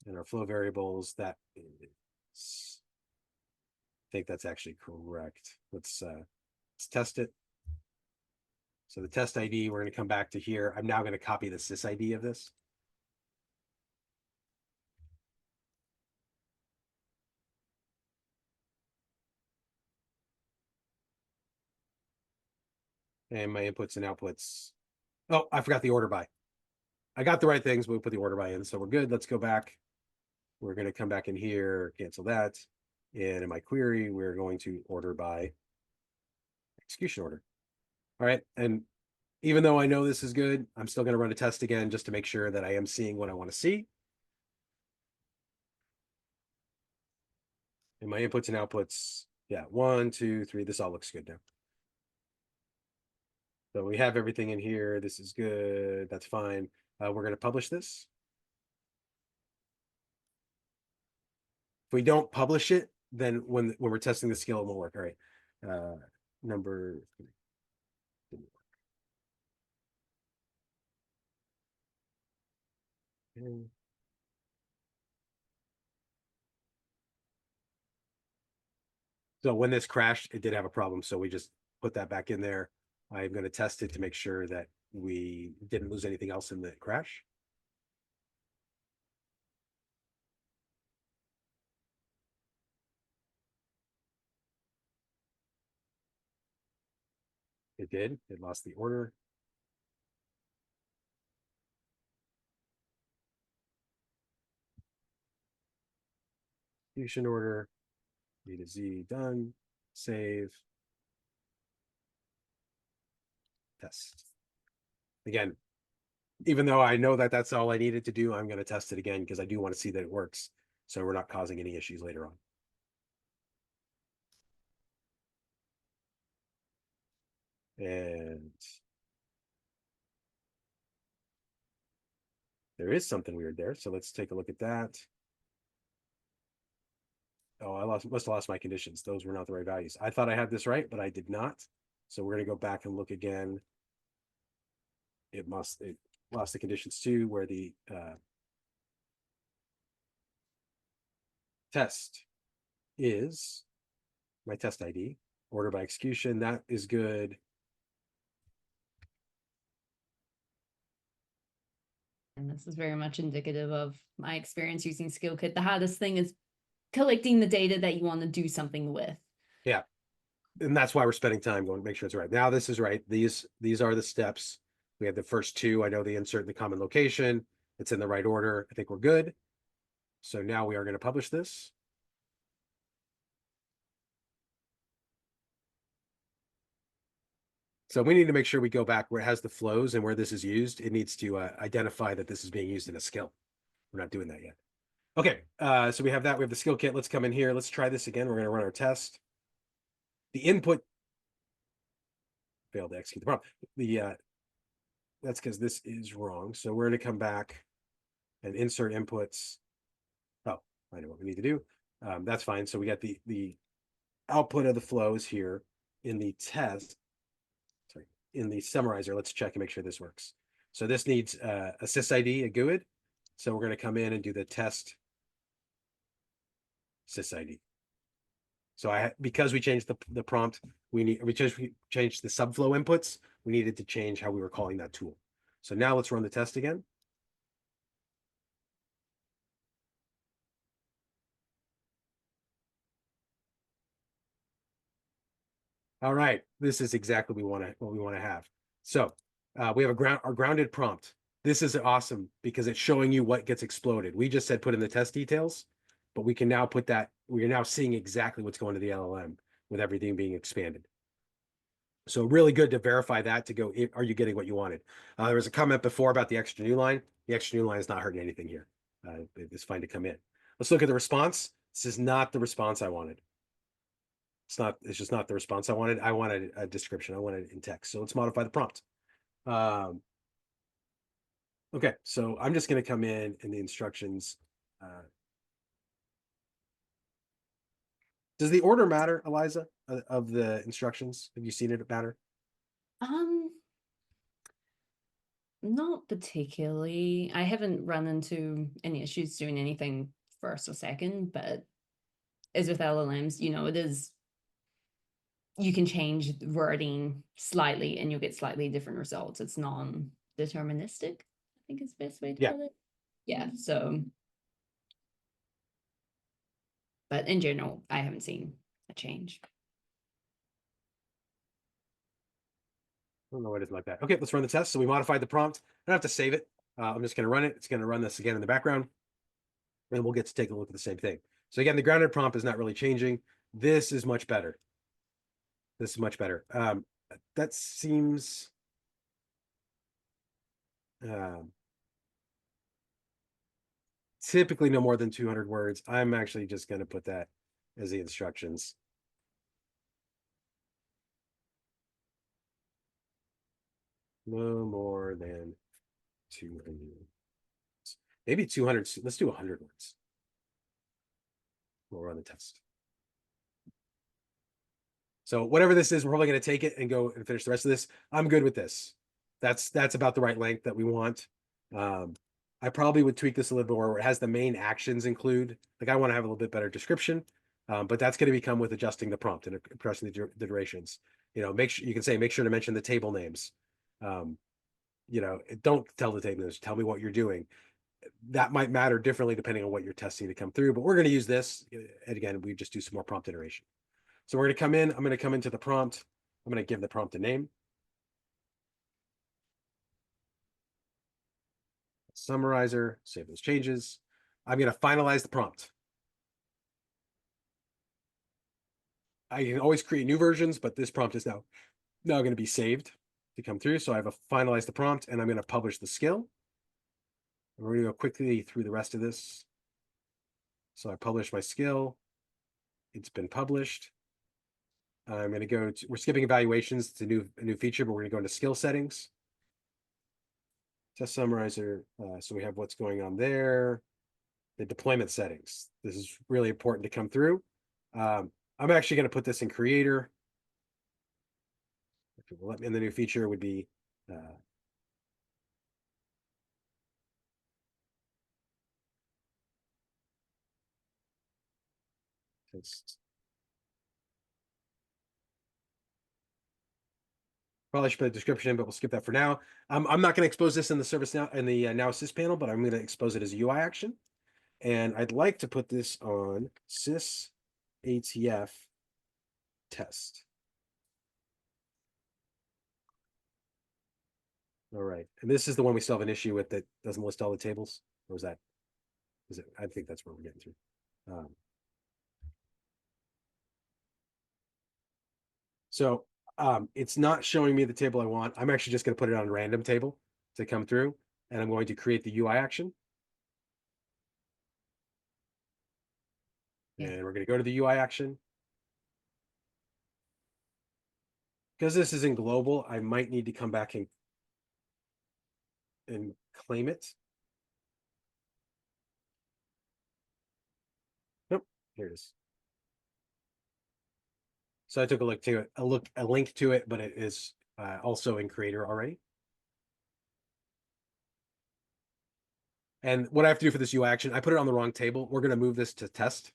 And our flow variables, that is, I think that's actually correct. Let's test it. So the test ID, we're going to come back to here. I'm now going to copy the sys ID of this. And my inputs and outputs. Oh, I forgot the order by. I got the right things, but we put the order by in, so we're good. Let's go back. We're going to come back in here, cancel that. And in my query, we're going to order by execution order. All right. And even though I know this is good, I'm still going to run a test again just to make sure that I am seeing what I want to see. And my inputs and outputs, yeah, 1, 2, 3. This all looks good now. So we have everything in here. This is good. That's fine. We're going to publish this. If we don't publish it, then when we're testing the skill, it won't work. All right. Number. Okay. So when this crashed, it did have a problem. So we just put that back in there. I'm going to test it to make sure that we didn't lose anything else in the crash. It did. It lost the order. Execution order. A to Z done. Save. Test. Again, even though I know that that's all I needed to do, I'm going to test it again because I do want to see that it works. So we're not causing any issues later on. And there is something weird there. So let's take a look at that. Oh, must have lost my conditions. Those were not the right values. I thought I had this right, but I did not. So we're going to go back and look again. It lost the conditions too, where the test is my test ID, order by execution. That is good. And this is very much indicative of my experience using SkillKit. The hardest thing is collecting the data that you want to do something with. Yeah. And that's why we're spending time going to make sure it's right. Now this is right. These are the steps. We have the first two. I know the insert in the common location. It's in the right order. I think we're good. So now we are going to publish this. So we need to make sure we go back where it has the flows and where this is used. It needs to identify that this is being used in a skill. We're not doing that yet. Okay, so we have that. We have the skill kit. Let's come in here. Let's try this again. We're going to run our test. The input failed to execute the prompt. That's because this is wrong. So we're going to come back and insert inputs. Oh, I know what we need to do. That's fine. So we got the output of the flows here in the test. Sorry, in the summarizer. Let's check and make sure this works. So this needs a sysid, a GUID. So we're going to come in and do the test sysid. So because we changed the prompt, we changed the subflow inputs, we needed to change how we were calling that tool. So now let's run the test again. All right, this is exactly what we want to have. So we have our grounded prompt. This is awesome because it's showing you what gets exploded. We just said put in the test details, but we can now put that, we are now seeing exactly what's going to the LLM with everything being expanded. So really good to verify that, to go, are you getting what you wanted? There was a comment before about the extra new line. The extra new line is not hurting anything here. It's fine to come in. Let's look at the response. This is not the response I wanted. It's just not the response I wanted. I wanted a description. I wanted it in text. So let's modify the prompt. Okay, so I'm just going to come in the instructions. Does the order matter, Eliza, of the instructions? Have you seen it matter? Not particularly. I haven't run into any issues doing anything first or second, but as with LLMs, it is, you can change wording slightly and you'll get slightly different results. It's non-deterministic, I think is the best way to put it. Yeah, so, but in general, I haven't seen a change. I don't know why it isn't like that. Okay, let's run the test. So we modified the prompt. I don't have to save it. I'm just going to run it. It's going to run this again in the background. And we'll get to take a look at the same thing. So again, the grounded prompt is not really changing. This is much better. This is much better. That seems... typically no more than 200 words. I'm actually just going to put that as the instructions. No more than 200. Maybe 200. Let's do 100 words. We'll run the test. So whatever this is, we're probably going to take it and go and finish the rest of this. I'm good with this. That's about the right length that we want. I probably would tweak this a little bit more where it has the main actions include. Like I want to have a little bit better description, but that's going to become with adjusting the prompt and pressing the durations. Make sure you can say, make sure to mention the table names. Don't tell the table names. Tell me what you're doing. That might matter differently depending on what you're testing to come through. But we're going to use this, and again, we just do some more prompt iteration. So we're going to come in. I'm going to come into the prompt. I'm going to give the prompt a name. Summarizer, save those changes. I'm going to finalize the prompt. I can always create new versions, but this prompt is now going to be saved to come through. So I have a finalize the prompt, and I'm going to publish the skill. And we're going to go quickly through the rest of this. So I publish my skill. It's been published. I'm going to go to, we're skipping evaluations. It's a new feature, but we're going to go into skill settings. Test summarizer. So we have what's going on there. The deployment settings. This is really important to come through. I'm actually going to put this in Creator. If it will let me, and the new feature would be probably should put a description in, but we'll skip that for now. I'm not going to expose this in the ServiceNow in the Now Assist panel, but I'm going to expose it as a UI action. And I'd like to put this on sys ATF test. All right. And this is the one we still have an issue with that doesn't list all the tables. Or is that? Is it? I think that's where we're getting through. So it's not showing me the table I want. I'm actually just going to put it on a random table to come through, and I'm going to create the UI action. Yeah. And we're going to go to the UI action. Because this is in global, I might need to come back and claim it. Nope, here it is. So I took a look to it, a link to it, but it is also in Creator already. And what I have to do for this UI action, I put it on the wrong table. We're going to move this to test.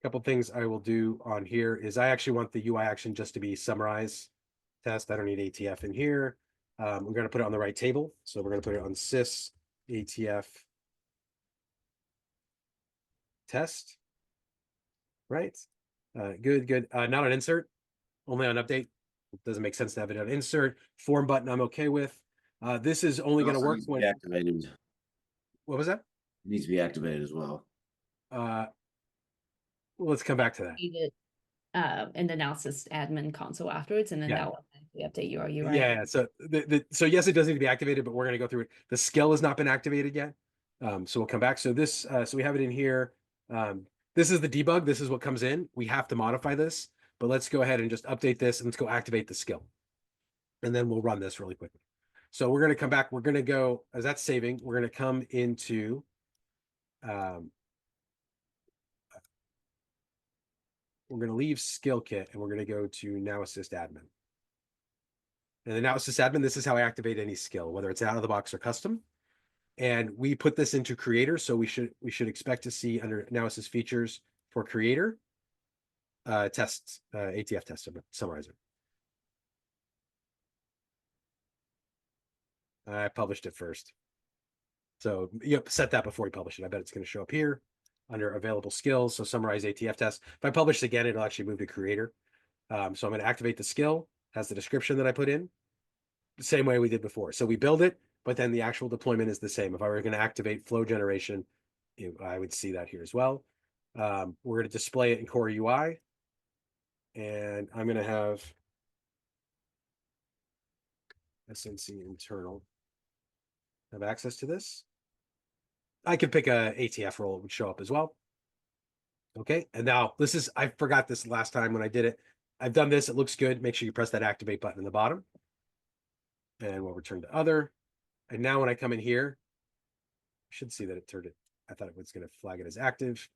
A couple things I will do on here is I actually want the UI action just to be summarize test. I don't need ATF in here. We're going to put it on the right table. So we're going to put it on sys ATF test. Right. Good. Not on insert, only on update. It doesn't make sense to have it on insert. Form button I'm okay with. This is only going to work when activated. What was that? It needs to be activated as well. Let's come back to that. In the analysis admin console afterwards, and then that will update your UI. Yeah. So so yes, it does need to be activated, but we're going to go through it. The skill has not been activated yet. So we'll come back. So this, so we have it in here. This is the debug. This is what comes in. We have to modify this, but let's go ahead and just update this and let's go activate the skill. And then we'll run this really quickly. So we're going to come back. We're going to go, as that's saving, we're going to come into we're going to leave skill kit and we're going to go to Now Assist admin. And the Now Assist admin, this is how I activate any skill, whether it's out of the box or custom. And we put this into Creator, so we should expect to see under Now Assist features for Creator tests, ATF test summarizer. I published it first. So you set that before you publish it. I bet it's going to show up here under available skills. So summarize ATF test. If I publish it again, it'll actually move to Creator. So I'm going to activate the skill, has the description that I put in, the same way we did before. So we build it, but then the actual deployment is the same. If I were going to activate flow generation, I would see that here as well. We're going to display it in Core UI. And I'm going to have SNC internal have access to this. I could pick a ATF role, it would show up as well. Okay, and now this is, I forgot this last time when I did it. I've done this, it looks good. Make sure you press that activate button in the bottom. And we'll return to other. And now when I come in here, I should see that it turned it. I thought it was going to flag it as active.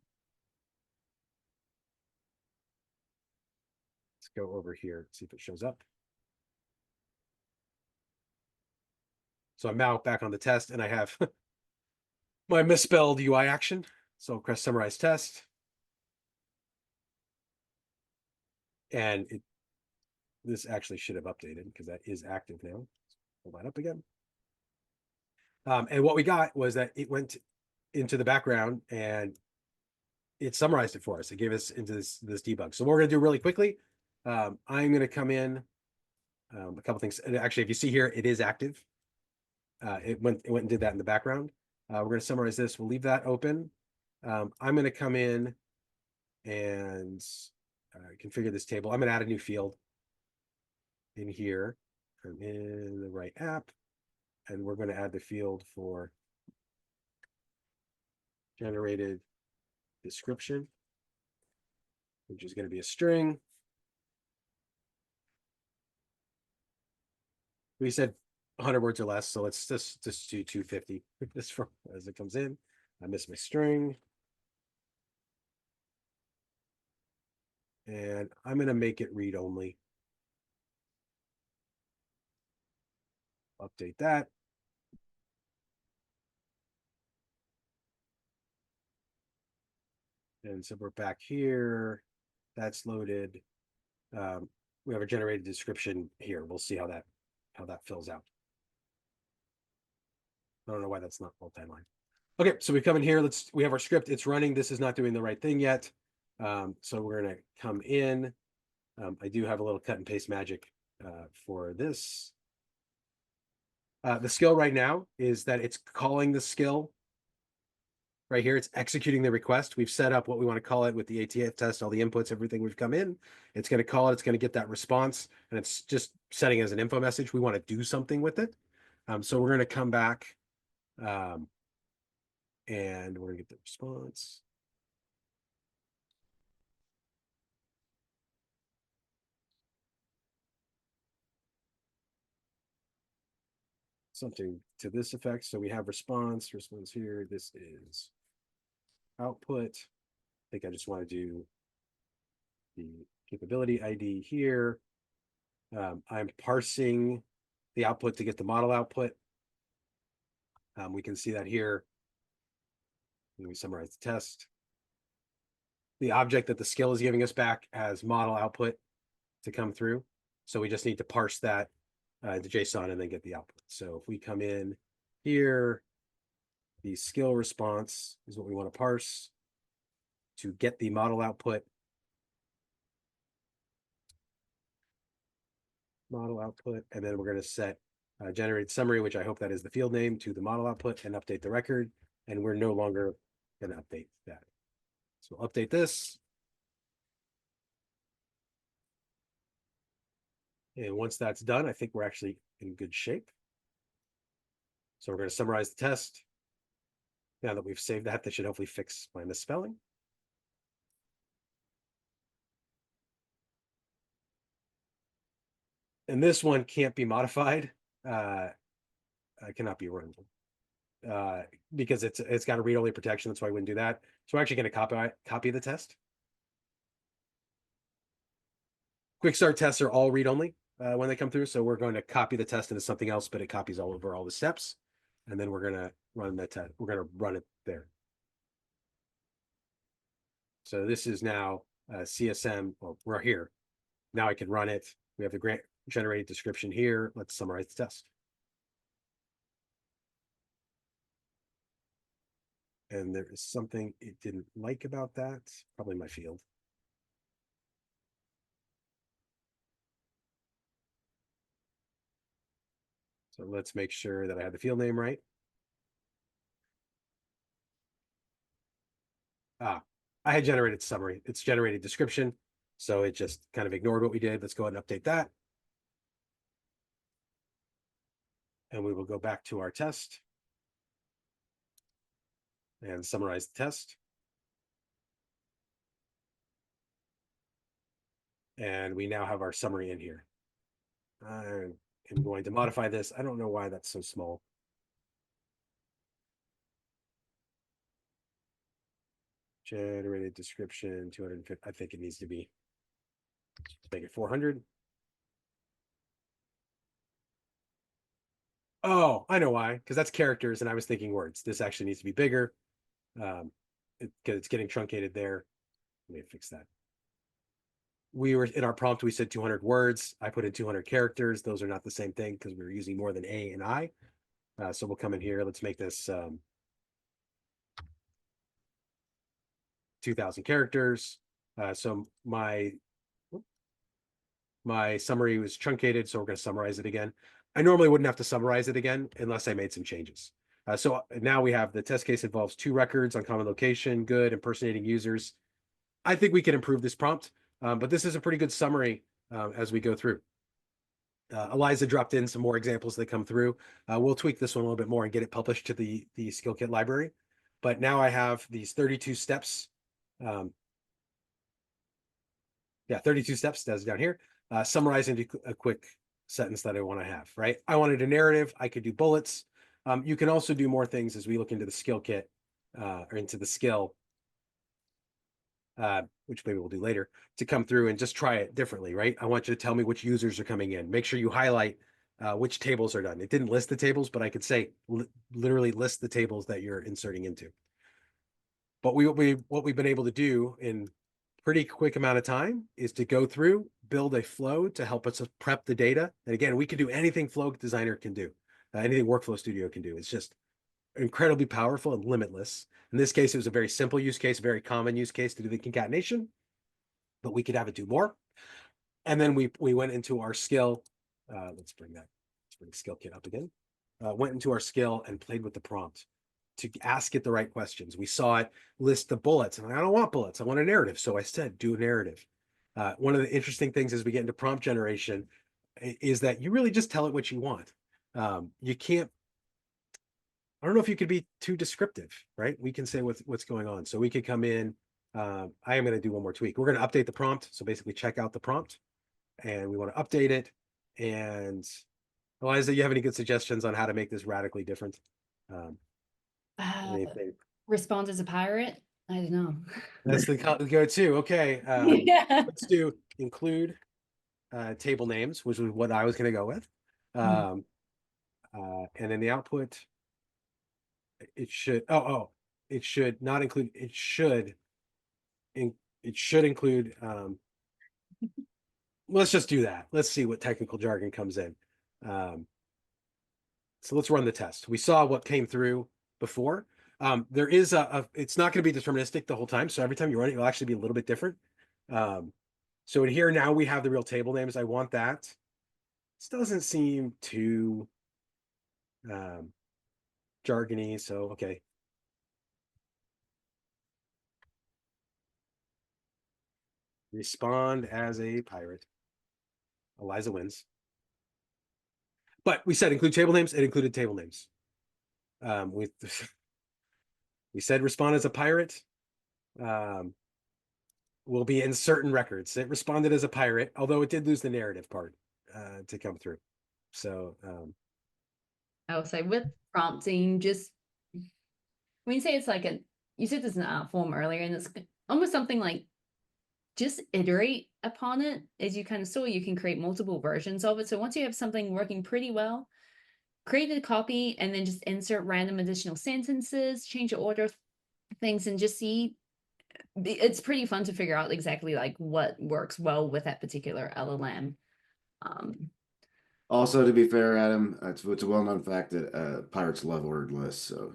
Let's go over here, see if it shows up. So I'm now back on the test and I have my misspelled UI action. So I'll press summarize test. And this actually should have updated because that is active now. Pull that up again. And what we got was that it went into the background and it summarized it for us. It gave us into this debug. So what we're going to do really quickly, I'm going to come in a couple things. And actually, if you see here, it is active. It went and did that in the background. We're going to summarize this. We'll leave that open. I'm going to come in and configure this table. I'm going to add a new field in here. I'm in the right app, and we're going to add the field for generated description, which is going to be a string. We said 100 words or less, so let's just do 250 this as it comes in. I missed my string. And I'm going to make it read only. Update that. And so we're back here. That's loaded. We have a generated description here. We'll see how that fills out. I don't know why that's not multi-line. Okay, so we come in here. We have our script. It's running. This is not doing the right thing yet. So we're going to come in. I do have a little cut and paste magic for this. The skill right now is that it's calling the skill. Right here, it's executing the request. We've set up what we want to call it with the ATF test, all the inputs, everything we've come in. It's going to call it. It's going to get that response, and it's just setting as an info message. We want to do something with it. So we're going to come back, and we're going to get the response. Something to this effect. So we have response here. This is output. I think I just want to do the capability ID here. I'm parsing the output to get the model output. We can see that here. Let me summarize the test. The object that the skill is giving us back as model output to come through. So we just need to parse that to JSON and then get the output. So if we come in here, the skill response is what we want to parse to get the model output. Model output, and then we're going to set generated summary, which I hope that is the field name, to the model output and update the record. And we're no longer going to update that. So we'll update this. And once that's done, I think we're actually in good shape. So we're going to summarize the test. Now that we've saved that should hopefully fix my misspelling. And this one can't be modified. It cannot be run because it's got a read-only protection. That's why I wouldn't do that. So we're actually going to copy the test. Quick start tests are all read-only when they come through. So we're going to copy the test into something else, but it copies all over all the steps. And then we're going to run that test. We're going to run it there. So this is now CSM. Well, we're here. Now I can run it. We have the generated description here. Let's summarize the test. And there is something it didn't like about that. Probably my field. So let's make sure that I have the field name right. I had generated summary. It's generated description. So it just kind of ignored what we did. Let's go ahead and update that. And we will go back to our test and summarize the test. And we now have our summary in here. I am going to modify this. I don't know why that's so small. Generated description, 250. I think it needs to be, let's make it 400. Oh, I know why, because that's characters and I was thinking words. This actually needs to be bigger because it's getting truncated there. Let me fix that. We were in our prompt, we said 200 words. I put in 200 characters. Those are not the same thing because we were using more than A and I. So we'll come in here. Let's make this 2,000 characters. So my summary was truncated, so we're going to summarize it again. I normally wouldn't have to summarize it again unless I made some changes. So now we have the test case involves 2 records, uncommon location, good, impersonating users. I think we can improve this prompt, but this is a pretty good summary as we go through. Eliza dropped in some more examples that come through. We'll tweak this one a little bit more and get it published to the skill kit library. But now I have these 32 steps. 32 steps that's down here. Summarizing a quick sentence that I want to have, right? I wanted a narrative. I could do bullets. You can also do more things as we look into the skill kit or into the skill. which maybe we'll do later, to come through and just try it differently, right? I want you to tell me which users are coming in. Make sure you highlight which tables are done. It didn't list the tables, but I could say literally list the tables that you're inserting into. But what we've been able to do in pretty quick amount of time is to go through, build a flow to help us prep the data. And again, we can do anything Flow Designer can do, anything Workflow Studio can do. It's just incredibly powerful and limitless. In this case, it was a very simple use case, very common use case to do the concatenation, but we could have it do more. And then we went into our skill. Let's bring skill kit up again. Went into our skill and played with the prompt to ask it the right questions. We saw it list the bullets, and I don't want bullets. I want a narrative. So I said, do a narrative. One of the interesting things as we get into prompt generation is that you really just tell it what you want. You can't, I don't know if you could be too descriptive, right? We can say what's going on. So we could come in. I am going to do one more tweak. We're going to update the prompt. So basically check out the prompt and we want to update it. And Eliza, you have any good suggestions on how to make this radically different? Respond as a pirate. I don't know. That's the go-to. Okay. Yeah. Let's do include table names, which was what I was going to go with. And then the output, it should, it should not include, it should include, let's just do that. Let's see what technical jargon comes in. So let's run the test. We saw what came through before. There is it's not going to be deterministic the whole time. So every time you run it, it'll actually be a little bit different. So in here now we have the real table names. I want that. This doesn't seem too jargony. So, okay. Respond as a pirate. Eliza wins. But we said include table names. It included table names. We said respond as a pirate. Will be in certain records. It responded as a pirate, although it did lose the narrative part to come through. So I would say with prompting, just when you say it's like you said this in an art form earlier, and it's almost something like just iterate upon it. As you kind of saw, you can create multiple versions of it. So once you have something working pretty well, create a copy and then just insert random additional sentences, change the order of things, and just see. It's pretty fun to figure out exactly like what works well with that particular LLM. Also, to be fair, Adam, it's a well-known fact that pirates love ordered lists. So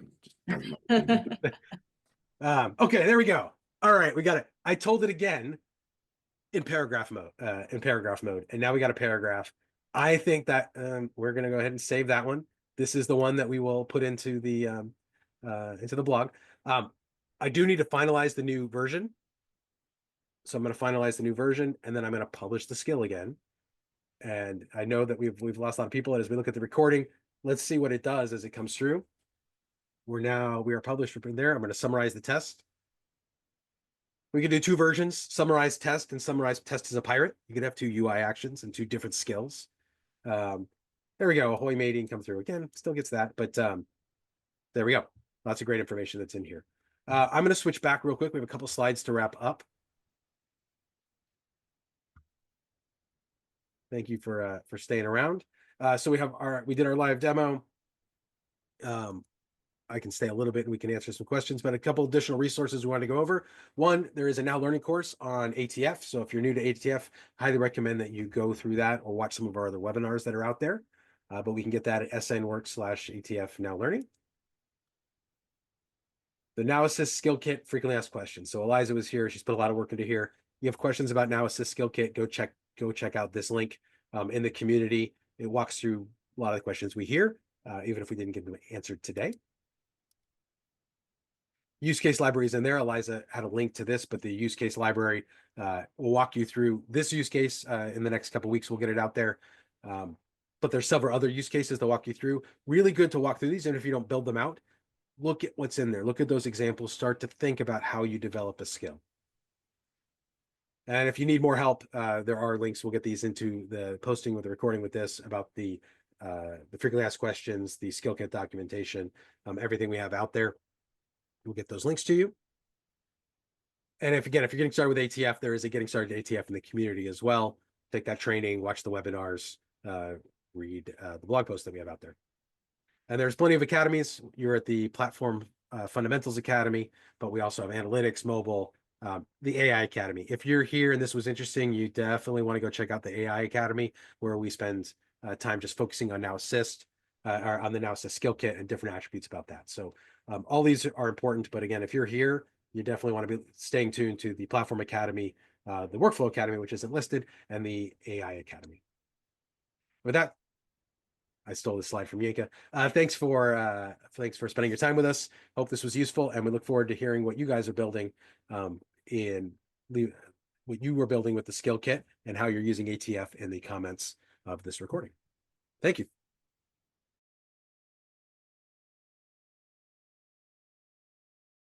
just okay, there we go. All right, we got it. I told it again in paragraph mode, and now we got a paragraph. I think that we're going to go ahead and save that one. This is the one that we will put into the blog. I do need to finalize the new version. So I'm going to finalize the new version, and then I'm going to publish the skill again. And I know that we've lost a lot of people. And as we look at the recording, let's see what it does as it comes through. We are published from there. I'm going to summarize the test. We could do two versions, summarize test and summarize test as a pirate. You could have two UI actions and two different skills. There we go. Ahoy mating come through again. Still gets that, but there we go. Lots of great information that's in here. I'm going to switch back real quick. We have a couple slides to wrap up. Thank you for staying around. So we did our live demo. I can stay a little bit and we can answer some questions, but a couple additional resources we want to go over. One, there is a Now Learning course on ATF. So if you're new to ATF, I highly recommend that you go through that or watch some of our other webinars that are out there. But we can get that at snworks/ATF Now Learning. The Now Assist Skill Kit frequently asked questions. So Eliza was here. She's put a lot of work into here. You have questions about Now Assist Skill Kit, go check out this link in the community. It walks through a lot of the questions we hear, even if we didn't get them answered today. Use case libraries in there. Eliza had a link to this, but the use case library will walk you through this use case in the next couple of weeks. We'll get it out there. But there's several other use cases to walk you through. Really good to walk through these. And if you don't build them out, look at what's in there. Look at those examples. Start to think about how you develop a skill. And if you need more help, there are links. We'll get these into the posting with the recording with this about the frequently asked questions, the skill kit documentation, everything we have out there. We'll get those links to you. And if you're getting started with ATF, there is a getting started with ATF in the community as well. Take that training, watch the webinars, read the blog posts that we have out there. And there's plenty of academies. You're at the Platform Fundamentals Academy, but we also have analytics, mobile, the AI Academy. If you're here and this was interesting, you definitely want to go check out the AI Academy, where we spend time just focusing on Now Assist, or on the Now Assist skill kit and different attributes about that. So all these are important. But again, if you're here, you definitely want to be staying tuned to the Platform Academy, the Workflow Academy, which isn't listed, and the AI Academy. With that, I stole this slide from Yinka. Thanks for spending your time with us. Hope this was useful, and we look forward to hearing what you guys are building what you were building with the skill kit and how you're using ATF in the comments of this recording. Thank you.